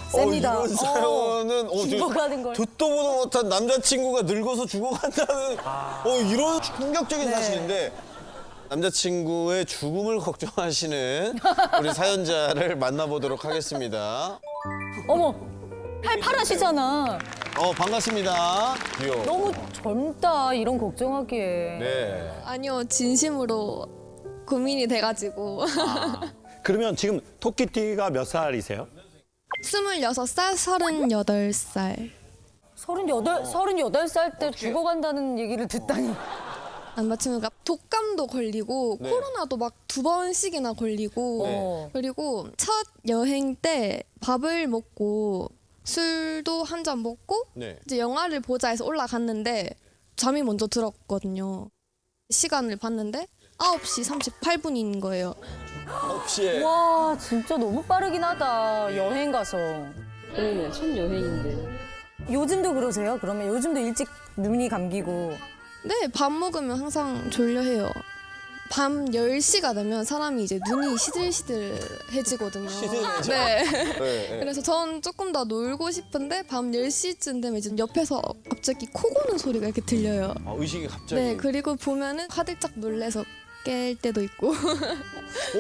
셉니다. 이런 사연은 죽어가는 걸. 듣도 보도 못한 남자친구가 늙어서 죽어간다는 이런 충격적인 사실인데, 남자친구의 죽음을 걱정하시는 우리 사연자를 만나보도록 하겠습니다. 어머, 팔팔하시잖아. 반갑습니다. 귀여워. 너무 젊다, 이런 걱정하기에. 네. 아니요, 진심으로 고민이 돼가지고. 그러면 지금 토끼띠가 몇 살이세요? 26살, 38살. 38살 때 죽어간다는 얘기를 듣다니. 남자친구가 독감도 걸리고 네. 코로나도 막 2번씩이나 걸리고 네. 그리고 첫 여행 때 밥을 먹고 술도 한 잔 먹고 네. 이제 영화를 보자 해서 올라갔는데 잠이 먼저 들었거든요. 시간을 봤는데 9시 38분인 거예요. 9시에. 와, 진짜 너무 빠르긴 하다. 여행 가서. 그러면 첫 여행인데. 요즘도 그러세요? 그러면 요즘도 일찍 눈이 감기고. 네, 밥 먹으면 항상 졸려해요. 밤 10시가 되면 사람이 이제 눈이 시들시들해지거든요. 시들해져? 네. 네. 그래서 전 조금 더 놀고 싶은데 밤 10시쯤 되면 이제 옆에서 갑자기 코 고는 소리가 이렇게 들려요. 의식이 갑자기. 네, 그리고 보면은 화들짝 놀래서 깰 때도 있고.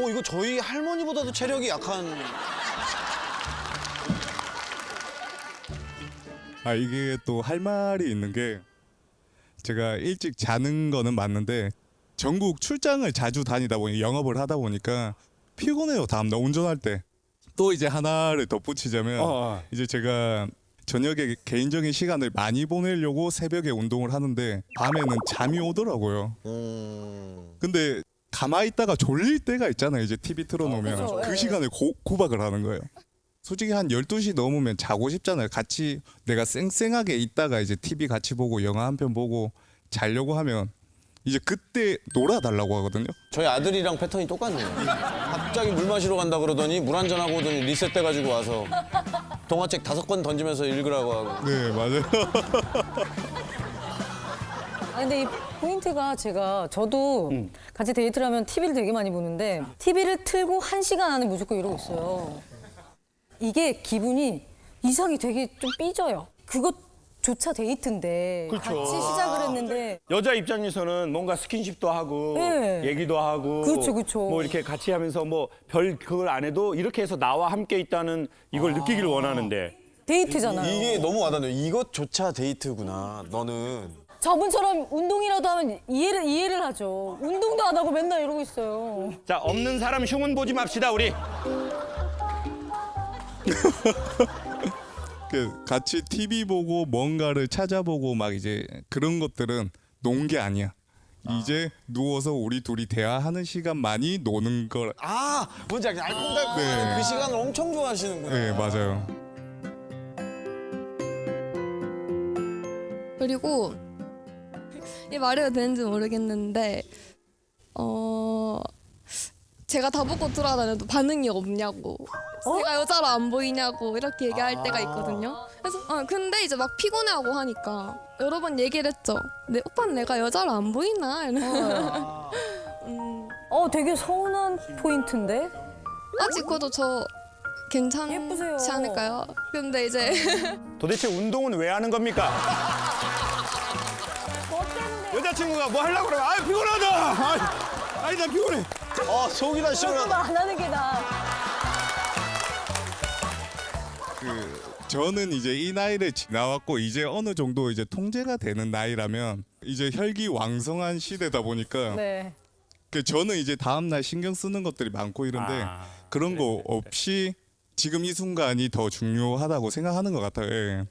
이거 저희 할머니보다도 체력이 약한. 이게 또 할 말이 있는 게, 제가 일찍 자는 거는 맞는데 전국 출장을 자주 다니다 보니 영업을 하다 보니까 피곤해요. 다음날 운전할 때. 또 이제 하나를 덧붙이자면 이제 제가 저녁에 개인적인 시간을 많이 보내려고 새벽에 운동을 하는데 밤에는 잠이 오더라고요. 근데 가만히 있다가 졸릴 때가 있잖아요. 이제 TV 틀어놓으면 그죠. 그 시간에 구박을 하는 거예요. 솔직히 한 12시 넘으면 자고 싶잖아요. 같이 내가 쌩쌩하게 있다가 이제 TV 같이 보고 영화 한 편 보고 자려고 하면 이제 그때 놀아달라고 하거든요. 저희 아들이랑 패턴이 똑같네요. 갑자기 물 마시러 간다 그러더니 물 한잔하고 오더니 리셋돼가지고 와서 동화책 5권 던지면서 읽으라고 하고. 네, 맞아요. 근데 이 포인트가 저도 같이 데이트를 하면 TV를 되게 많이 보는데 TV를 틀고 1시간 안에 무조건 이러고 있어요. 이게 기분이 이상이 되게 좀 삐져요. 그것조차 데이트인데 같이 시작을 했는데 여자 입장에서는 뭔가 스킨십도 하고 네. 얘기도 하고 그렇죠. 뭐 이렇게 같이 하면서 뭐 별 그걸 안 해도 이렇게 해서 나와 함께 있다는 이걸 느끼기를 원하는데 데이트잖아요. 이게 너무 와닿네요. 이것조차 데이트구나. 너는. 저분처럼 운동이라도 하면 이해를 하죠. 운동도 안 하고 맨날 이러고 있어요. 자, 없는 사람 흉은 보지 맙시다 우리. 같이 TV 보고 뭔가를 찾아보고 막 이제 그런 것들은 논 게 아니야. 이제 누워서 우리 둘이 대화하는 시간만이 노는 걸. 아, 뭔지 알겠어. 알콩달콩 네. 그 시간을 엄청 좋아하시는구나. 네, 맞아요. 그리고 이 말해도 되는지 모르겠는데 제가 다 벗고 돌아다녀도 반응이 없냐고 내가 여자로 안 보이냐고 이렇게 얘기할 때가 있거든요. 그래서 근데 이제 막 피곤해하고 하니까 여러 번 얘기를 했죠. 근데 오빠는 내가 여자로 안 보이나? 이러면서 되게 서운한 포인트인데? 아직 그것도 저 괜찮지 예쁘세요. 않을까요? 근데 이제 도대체 운동은 왜 하는 겁니까? 여자친구가 뭐 하려고 그러면 아 피곤하다. 아니 난 피곤해. 속이 다 시원하다. 안 하는 게 나아. 저는 이제 이 나이를 지나왔고 이제 어느 정도 이제 통제가 되는 나이라면 이제 혈기왕성한 시대다 보니까 네. 저는 이제 다음 날 신경 쓰는 것들이 많고 이런데 그런 거 없이 지금 이 순간이 더 중요하다고 생각하는 것 같아요. 예.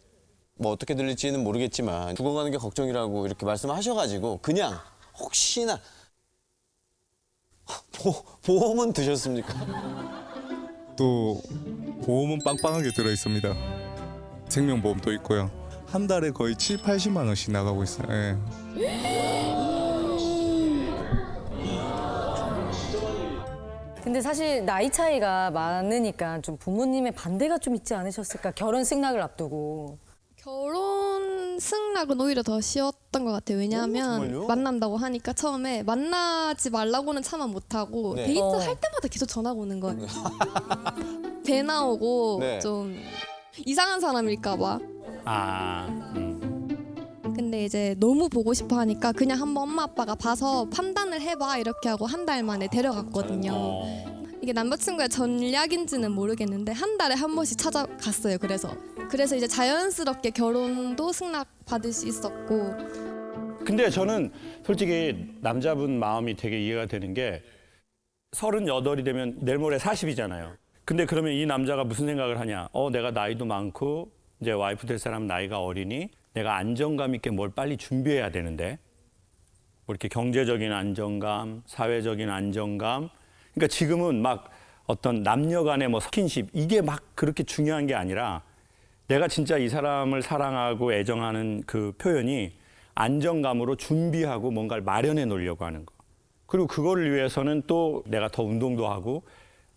뭐 어떻게 들릴지는 모르겠지만 죽어가는 게 걱정이라고 이렇게 말씀하셔가지고 그냥 혹시나 보험은 드셨습니까? 또 보험은 빵빵하게 들어 있습니다. 생명보험도 있고요. 한 달에 거의 7, 80만 원씩 나가고 있어요. 예. 근데 사실 나이 차이가 많으니까 좀 부모님의 반대가 좀 있지 않으셨을까? 결혼 승낙을 앞두고. 결혼 승낙은 오히려 더 쉬웠던 것 같아요. 왜냐하면 정말요? 만난다고 하니까 처음에 만나지 말라고는 차마 못하고 네. 데이트 할 때마다 계속 전화가 오는 거예요. 배 나오고 네. 좀 이상한 사람일까 봐. 근데 이제 너무 보고 싶어 하니까 그냥 한번 엄마 아빠가 봐서 판단을 해봐 이렇게 하고 한 달 만에 데려갔거든요. 이게 남자친구의 전략인지는 모르겠는데 한 달에 한 번씩 찾아갔어요. 그래서 이제 자연스럽게 결혼도 승낙 받을 수 있었고. 근데 저는 솔직히 남자분 마음이 되게 이해가 되는 게 38이 되면 내일 모레 40이잖아요. 근데 그러면 이 남자가 무슨 생각을 하냐? 내가 나이도 많고 이제 와이프 될 사람 나이가 어리니 내가 안정감 있게 뭘 빨리 준비해야 되는데 뭐 이렇게 경제적인 안정감, 사회적인 안정감. 그러니까 지금은 막 어떤 남녀 간의 뭐 스킨십 이게 막 그렇게 중요한 게 아니라 내가 진짜 이 사람을 사랑하고 애정하는 그 표현이 안정감으로 준비하고 뭔가를 마련해 놓으려고 하는 거. 그리고 그거를 위해서는 또 내가 더 운동도 하고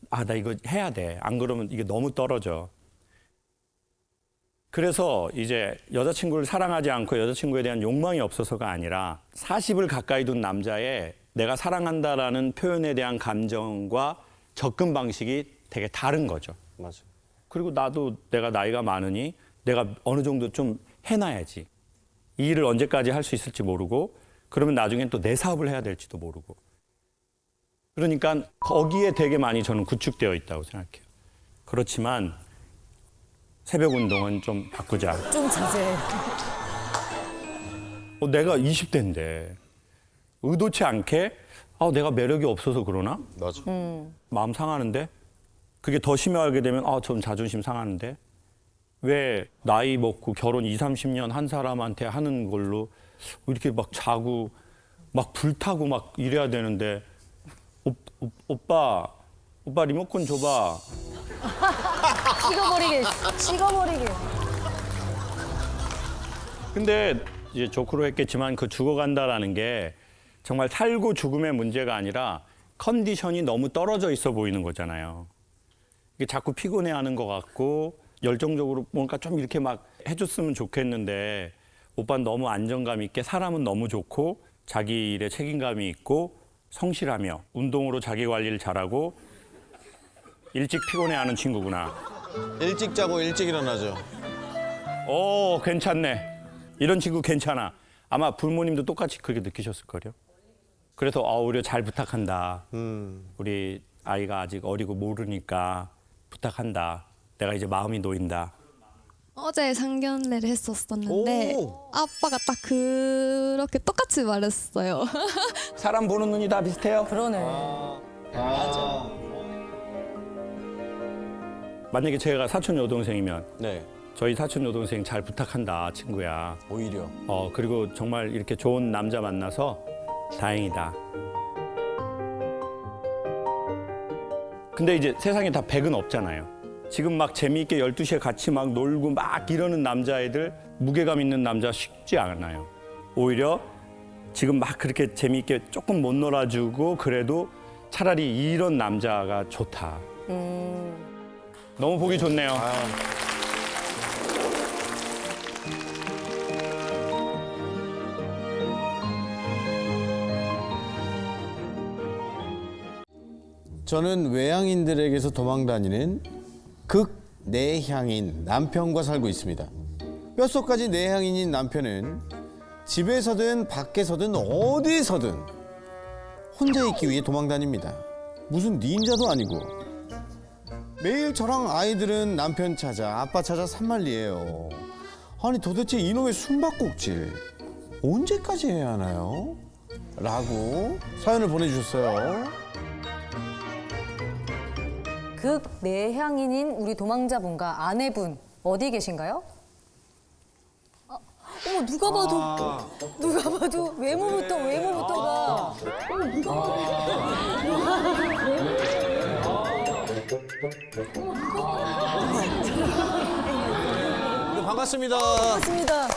나 이거 해야 돼. 안 그러면 이게 너무 떨어져. 그래서 이제 여자친구를 사랑하지 않고 여자친구에 대한 욕망이 없어서가 아니라 40을 가까이 둔 남자의 내가 사랑한다라는 표현에 대한 감정과 접근 방식이 되게 다른 거죠. 맞아. 그리고 나도 내가 나이가 많으니 내가 어느 정도 좀 해놔야지. 이 일을 언제까지 할 수 있을지 모르고 그러면 나중엔 또 내 사업을 해야 될지도 모르고. 그러니까 거기에 되게 많이 저는 구축되어 있다고 생각해요. 그렇지만 새벽 운동은 좀 바꾸자. 좀 자제해. 내가 20대인데 의도치 않게 내가 매력이 없어서 그러나? 맞아. 마음 상하는데? 그게 더 심하게 되면 좀 자존심 상하는데? 왜 나이 먹고 결혼 20, 30년 한 사람한테 하는 걸로 이렇게 막 자고 막 불타고 막 이래야 되는데 오빠 리모컨 줘봐. 식어버리게. 근데 이제 조크로 했겠지만 그 죽어간다라는 게 정말 살고 죽음의 문제가 아니라 컨디션이 너무 떨어져 있어 보이는 거잖아요. 이게 자꾸 피곤해하는 것 같고 열정적으로 뭔가 좀 이렇게 막 해줬으면 좋겠는데 오빠는 너무 안정감 있게 사람은 너무 좋고 자기 일에 책임감이 있고 성실하며 운동으로 자기 관리를 잘하고 일찍 피곤해하는 친구구나. 일찍 자고 일찍 일어나죠. 괜찮네. 이런 친구 괜찮아. 아마 부모님도 똑같이 그렇게 느끼셨을 거요. 그래서 오히려 잘 부탁한다. 우리 아이가 아직 어리고 모르니까 부탁한다. 내가 이제 마음이 놓인다. 어제 상견례를 했었었는데 아빠가 딱 그렇게 똑같이 말했어요. 사람 보는 눈이 다 비슷해요. 그러네. 만약에 제가 사촌 여동생이면 네. 저희 사촌 여동생 잘 부탁한다, 친구야. 오히려. 그리고 정말 이렇게 좋은 남자 만나서 다행이다. 근데 이제 세상에 다 100은 없잖아요. 지금 막 재미있게 12시에 같이 막 놀고 막 이러는 남자애들, 무게감 있는 남자 쉽지 않아요. 오히려 지금 막 그렇게 재미있게 조금 못 놀아주고 그래도 차라리 이런 남자가 좋다. 너무 보기 좋네요. 저는 외향인들에게서 도망다니는 극내향인 남편과 살고 있습니다. 뼛속까지 내향인인 남편은 집에서든 밖에서든 어디서든 혼자 있기 위해 도망다닙니다. 무슨 닌자도 아니고. 매일 저랑 아이들은 남편 찾아 아빠 찾아 산만리예요. 아니 도대체 이놈의 숨바꼭질 언제까지 해야 하나요? 라고 사연을 보내주셨어요. 극내향인인 우리 도망자분과 아내분 어디 계신가요? 어머 누가 봐도 외모부터가 반갑습니다. 반갑습니다.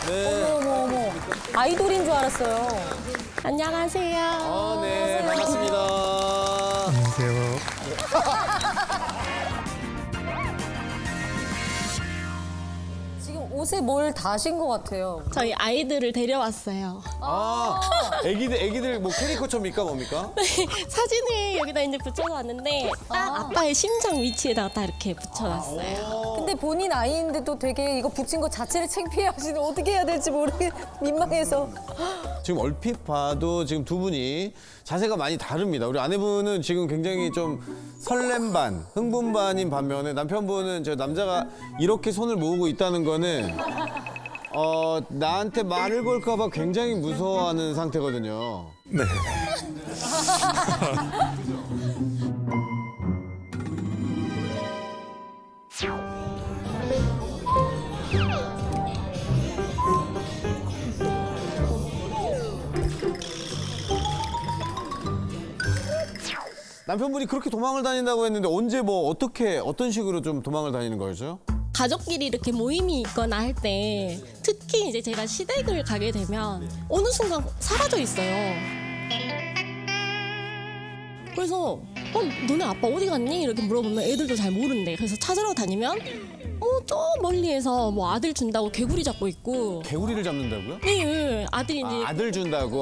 네. 어머 아이돌인 줄 알았어요. 안녕하세요. 네, 반갑습니다. 안녕하세요. 지금 옷에 뭘 다신 것 같아요. 저희 아이들을 데려왔어요. 애기들 뭐 캐리커처입니까 뭡니까? 네, 사진을 여기다 이제 붙여놨는데 딱 아빠의 심장 위치에다가 딱 이렇게 붙여놨어요. 근데 본인 아이인데도 되게 이거 붙인 거 자체를 창피해하시는 어떻게 해야 될지 민망해서. 지금 얼핏 봐도 지금 두 분이 자세가 많이 다릅니다. 우리 아내분은 지금 굉장히 좀 설렘 반, 흥분 반인 반면에 남편분은 저 남자가 이렇게 손을 모으고 있다는 거는 나한테 말을 걸까 봐 굉장히 무서워하는 상태거든요. 네. 남편분이 그렇게 도망을 다닌다고 했는데 언제 뭐 어떤 식으로 좀 도망을 다니는 거였죠? 가족끼리 이렇게 모임이 있거나 할 때 특히 이제 제가 시댁을 가게 되면 어느 순간 사라져 있어요. 그래서 너네 아빠 어디 갔니? 이렇게 물어보면 애들도 잘 모른대. 그래서 찾으러 다니면 저 멀리에서 뭐 아들 준다고 개구리 잡고 있고. 개구리를 잡는다고요? 네, 아들이 이제 아들 준다고.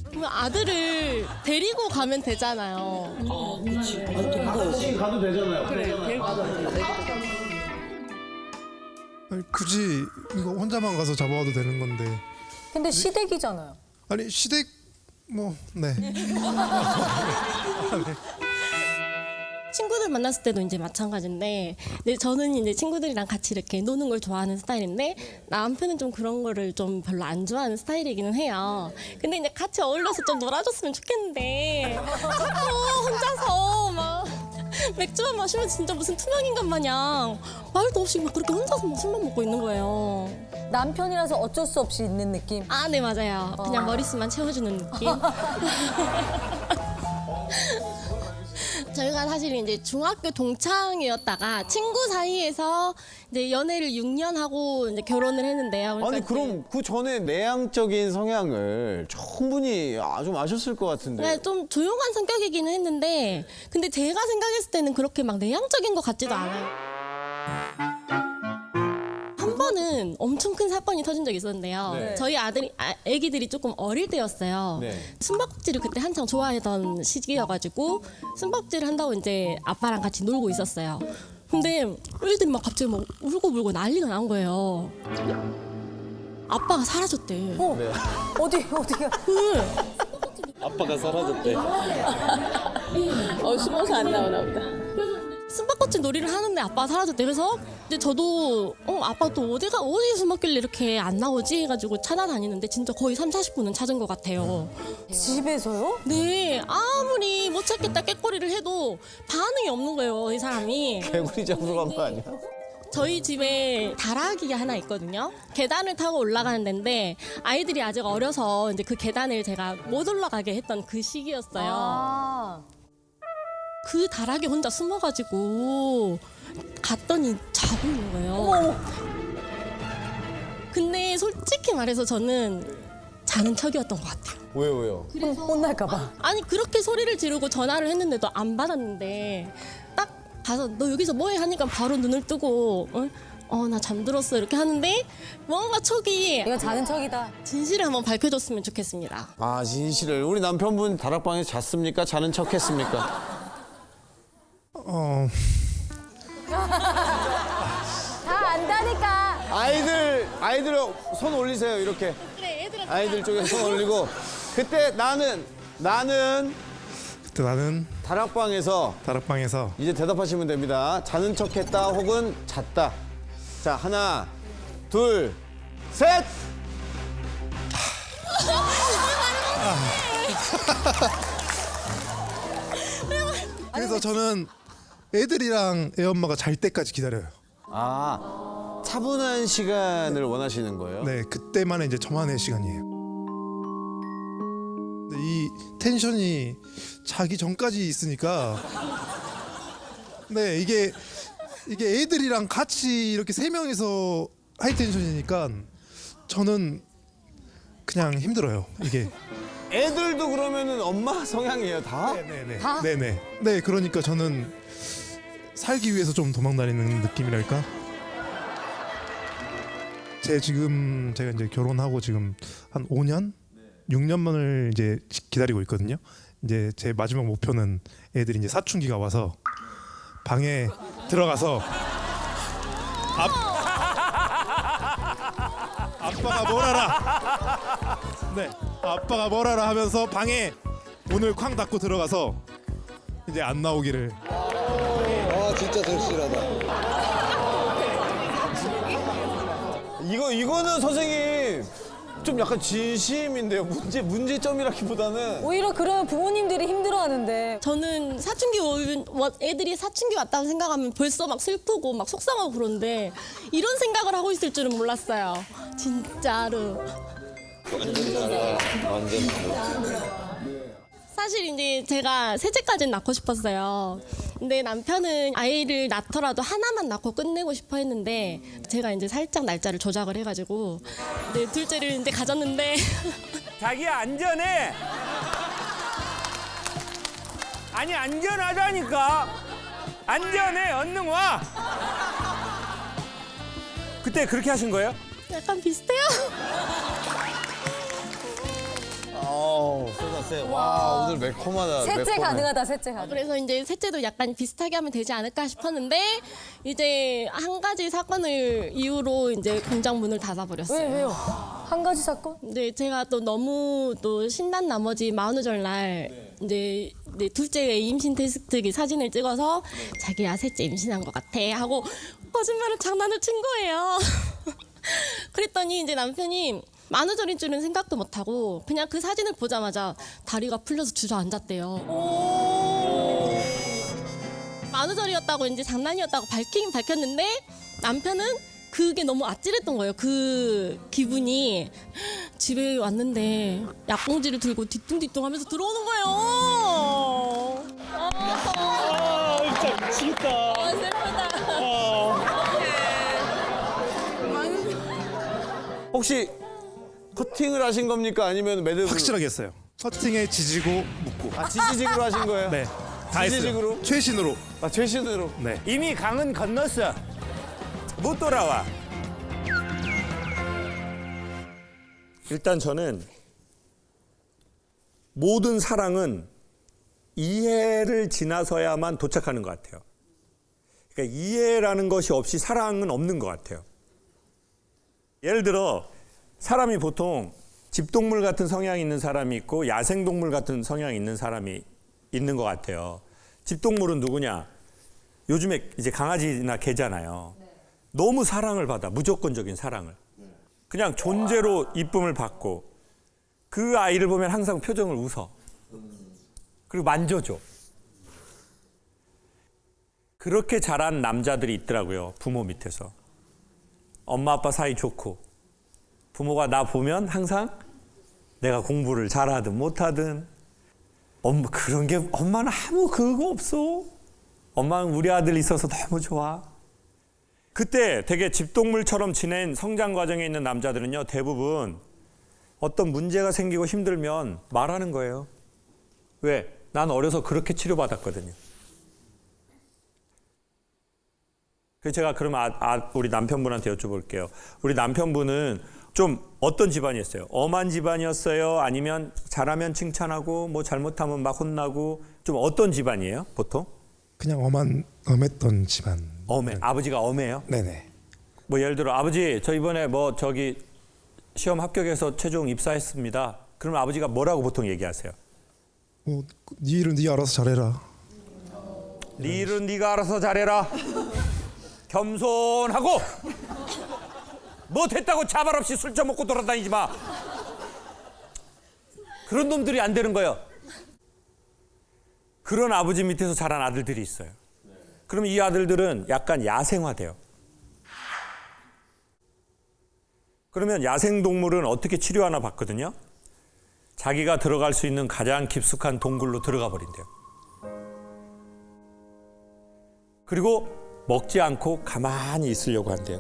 그러면 아들을 데리고 가면 되잖아요. 그렇지. 가도 되잖아요. 그래, 아니, 굳이 이거 혼자만 가서 잡아와도 되는 건데. 근데 시댁이잖아요. 아니 시댁 네. 친구들 만났을 때도 이제 마찬가지인데, 근데 저는 이제 친구들이랑 같이 이렇게 노는 걸 좋아하는 스타일인데 남편은 좀 그런 거를 좀 별로 안 좋아하는 스타일이기는 해요. 근데 이제 같이 어울려서 좀 놀아줬으면 좋겠는데 자꾸 혼자서 막 맥주만 마시면 진짜 무슨 투명인간 마냥 말도 없이 막 그렇게 혼자서 술만 먹고 있는 거예요. 남편이라서 어쩔 수 없이 있는 느낌? 아, 네, 맞아요. 그냥 머리수만 채워주는 느낌. 저희가 사실 이제 중학교 동창이었다가 친구 사이에서 이제 연애를 6년 하고 이제 결혼을 했는데요. 그러니까 아니 그럼 그 전에 내향적인 성향을 충분히 좀 아셨을 것 같은데. 네, 좀 조용한 성격이기는 했는데, 근데 제가 생각했을 때는 그렇게 막 내향적인 것 같지도 않아요. 한 번은 엄청 큰 사건이 터진 적이 있었는데요. 네. 저희 애기들이 조금 어릴 때였어요. 네. 숨바꼭질을 그때 한창 좋아하던 시기여가지고 숨바꼭질을 한다고 이제 아빠랑 같이 놀고 있었어요. 근데 애들이 막 갑자기 막 울고 난리가 난 거예요. 아빠가 사라졌대. 네. 어디가? 아빠가 사라졌대. 숨어서 안 나오나 보다. 숨바꼭질 놀이를 하는데 아빠가 사라졌대. 그래서 이제 저도 아빠 또 어디 숨었길래 이렇게 안 나오지 해가지고 찾아다니는데 진짜 거의 30-40분은 찾은 것 같아요. 집에서요? 네, 아무리 못 찾겠다 깨꼬리를 해도 반응이 없는 거예요, 이 사람이. 개구리 잡으러 간 거 아니야? 저희 집에 다락이가 하나 있거든요. 계단을 타고 올라가는 데인데 아이들이 아직 어려서 이제 그 계단을 제가 못 올라가게 했던 그 시기였어요. 그 다락에 혼자 숨어가지고 갔더니 자고 있는 거예요. 근데 솔직히 말해서 저는 자는 척이었던 것 같아요. 왜요? 혼날까봐. 아니 그렇게 소리를 지르고 전화를 했는데도 안 받았는데 딱 가서 너 여기서 뭐해 하니까 바로 눈을 뜨고 나 잠들었어 이렇게 하는데 뭔가 척이 이건 자는 척이다. 진실을 한번 밝혀줬으면 좋겠습니다. 아, 진실을. 우리 남편분 다락방에서 잤습니까? 자는 척 했습니까? 다 안다니까. 아이들 손 올리세요, 이렇게. 아이들 쪽에 손 올리고. 그때 나는 다락방에서 이제 대답하시면 됩니다. 자는 척했다 혹은 잤다. 자, 하나, 둘, 셋. 그래서 저는 애들이랑 애 엄마가 잘 때까지 기다려요. 아, 차분한 시간을 원하시는 거예요? 네, 그때만의 이제 저만의 시간이에요. 근데 이 텐션이 자기 전까지 있으니까, 네, 이게 애들이랑 같이 이렇게 세 명이서 하이 텐션이니까 저는 그냥 힘들어요. 이게. 애들도 그러면은 엄마 성향이에요, 다? 네네. 다? 네네. 네, 그러니까 저는 살기 위해서 좀 도망다니는 느낌이랄까. 제가 이제 결혼하고 지금 한 5년, 6년만을 이제 기다리고 있거든요. 이제 제 마지막 목표는 애들이 이제 사춘기가 와서 방에 들어가서 아빠가 뭘 알아? 네, 아빠가 뭘 알아 하면서 방에 문을 쾅 닫고 들어가서 이제 안 나오기를. 아, 진짜 절실하다. 이거는 선생님 좀 약간 진심인데요. 문제점이라기보다는 오히려 그러면 부모님들이 힘들어하는데. 저는 애들이 사춘기 왔다고 생각하면 벌써 막 슬프고 막 속상하고 그런데 이런 생각을 하고 있을 줄은 몰랐어요. 진짜로. 사실 이제 제가 셋째까지는 낳고 싶었어요. 근데 남편은 아이를 낳더라도 하나만 낳고 끝내고 싶어 했는데 제가 이제 살짝 날짜를 조작을 해가지고 네, 둘째를 이제 가졌는데 자기야 안전해. 아니 안전하다니까. 안전해. 얼른 와. 그때 그렇게 하신 거예요? 약간 비슷해요. 쏟았어요. 와, 오늘 매콤하다. 셋째 매콤해. 가능하다, 셋째 가능. 그래서 이제 셋째도 약간 비슷하게 하면 되지 않을까 싶었는데 이제 한 가지 사건을 이유로 이제 공장 문을 닫아버렸어요. 왜요? 한 가지 사건? 네, 제가 또 너무 또 신난 나머지 마흔우절 날 이제 둘째 임신 테스트기 사진을 찍어서 자기야 셋째 임신한 것 같아 하고 거짓말을 장난을 친 거예요. 그랬더니 이제 남편이 만우절인 줄은 생각도 못하고 그냥 그 사진을 보자마자 다리가 풀려서 주저앉았대요. 만우절이었다고 이제 장난이었다고 밝히긴 밝혔는데 남편은 그게 너무 아찔했던 거예요. 그 기분이. 집에 왔는데 약봉지를 들고 뒤뚱뒤뚱 하면서 들어오는 거예요. 진짜 미치겠다. 슬프다. 혹시 커팅을 하신 겁니까? 아니면 매듭을? 확실하게 했어요. 커팅에 지지고 묶고. 아, 지지직으로 하신 거예요? 네, 다 했어요. 지지직으로? 최신으로. 아, 최신으로? 네. 이미 강은 건넜어. 못 돌아와. 일단 저는 모든 사랑은 이해를 지나서야만 도착하는 것 같아요. 그러니까 이해라는 것이 없이 사랑은 없는 것 같아요. 예를 들어 사람이 보통 집동물 같은 성향이 있는 사람이 있고 야생동물 같은 성향이 있는 사람이 있는 것 같아요. 집동물은 누구냐? 요즘에 이제 강아지나 개잖아요. 너무 사랑을 받아, 무조건적인 사랑을. 그냥 존재로 이쁨을 받고 그 아이를 보면 항상 표정을 웃어. 그리고 만져줘. 그렇게 자란 남자들이 있더라고요. 부모 밑에서. 엄마 아빠 사이 좋고 부모가 나 보면 항상 내가 공부를 잘하든 못하든 그런 게 엄마는 아무 그거 없어. 엄마는 우리 아들 있어서 너무 좋아. 그때 되게 집동물처럼 지낸 성장 과정에 있는 남자들은요. 대부분 어떤 문제가 생기고 힘들면 말하는 거예요. 왜? 난 어려서 그렇게 치료받았거든요. 그래서 제가 그러면 우리 남편분한테 여쭤볼게요. 우리 남편분은 좀 어떤 집안이었어요? 엄한 집안이었어요? 아니면 잘하면 칭찬하고 뭐 잘못하면 막 혼나고 좀 어떤 집안이에요? 보통? 그냥 엄했던 집안. 엄해. 아버지가 엄해요? 네네. 뭐 예를 들어 아버지 저 이번에 뭐 저기 시험 합격해서 최종 입사했습니다. 그러면 아버지가 뭐라고 보통 얘기하세요? 네 일은 네가 알아서 잘해라. 네 일은 네가 알아서 잘해라. 겸손하고 뭐 됐다고 자발 없이 술 처먹고 돌아다니지 마. 그런 놈들이 안 되는 거예요. 그런 아버지 밑에서 자란 아들들이 있어요. 그러면 이 아들들은 약간 야생화돼요. 그러면 야생동물은 어떻게 치료하나 봤거든요. 자기가 들어갈 수 있는 가장 깊숙한 동굴로 들어가 버린대요. 그리고 먹지 않고 가만히 있으려고 한대요.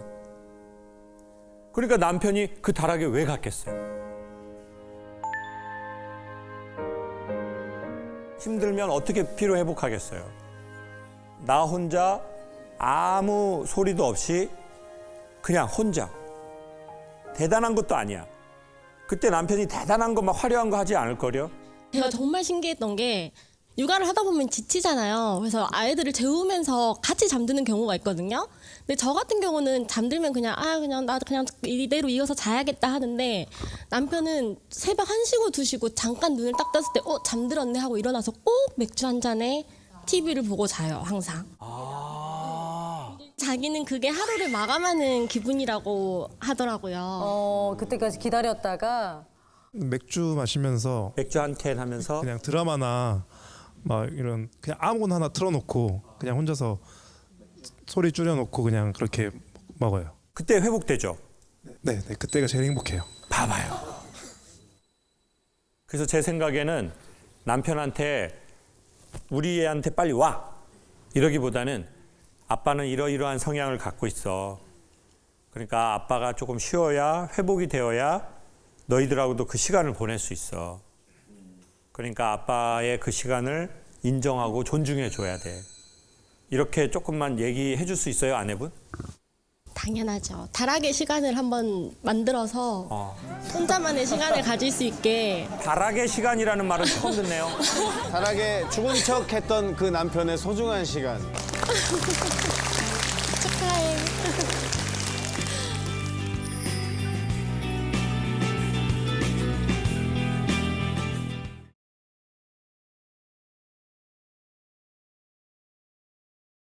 그러니까 남편이 그 다락에 왜 갔겠어요? 힘들면 어떻게 피로 회복하겠어요? 나 혼자 아무 소리도 없이 그냥 혼자. 대단한 것도 아니야. 그때 남편이 대단한 거 막 화려한 거 하지 않을 거려? 제가 정말 신기했던 게 육아를 하다 보면 지치잖아요. 그래서 아이들을 재우면서 같이 잠드는 경우가 있거든요. 근데 저 같은 경우는 잠들면 그냥 나 그냥 이대로 이어서 자야겠다 하는데 남편은 새벽 1시고 2시고 잠깐 눈을 딱 떴을 때 잠들었네 하고 일어나서 꼭 맥주 한 잔에 TV를 보고 자요, 항상. 자기는 그게 하루를 마감하는 기분이라고 하더라고요. 그때까지 기다렸다가 맥주 마시면서 맥주 한 캔 하면서 그냥 드라마나 막 이런 그냥 아무거나 하나 틀어놓고 그냥 혼자서 소리 줄여놓고 그냥 그렇게 먹어요. 그때 회복되죠? 네, 그때가 제일 행복해요. 봐봐요. 그래서 제 생각에는 남편한테 우리 애한테 빨리 와 이러기보다는 아빠는 이러이러한 성향을 갖고 있어. 그러니까 아빠가 조금 쉬어야 회복이 되어야 너희들하고도 그 시간을 보낼 수 있어. 그러니까 아빠의 그 시간을 인정하고 존중해 줘야 돼. 이렇게 조금만 얘기해 줄 수 있어요, 아내분? 당연하죠. 다락의 시간을 한번 만들어서 혼자만의 시간을 가질 수 있게. 다락의 시간이라는 말은 처음 듣네요. 다락에 죽은 척 했던 그 남편의 소중한 시간. 축하해.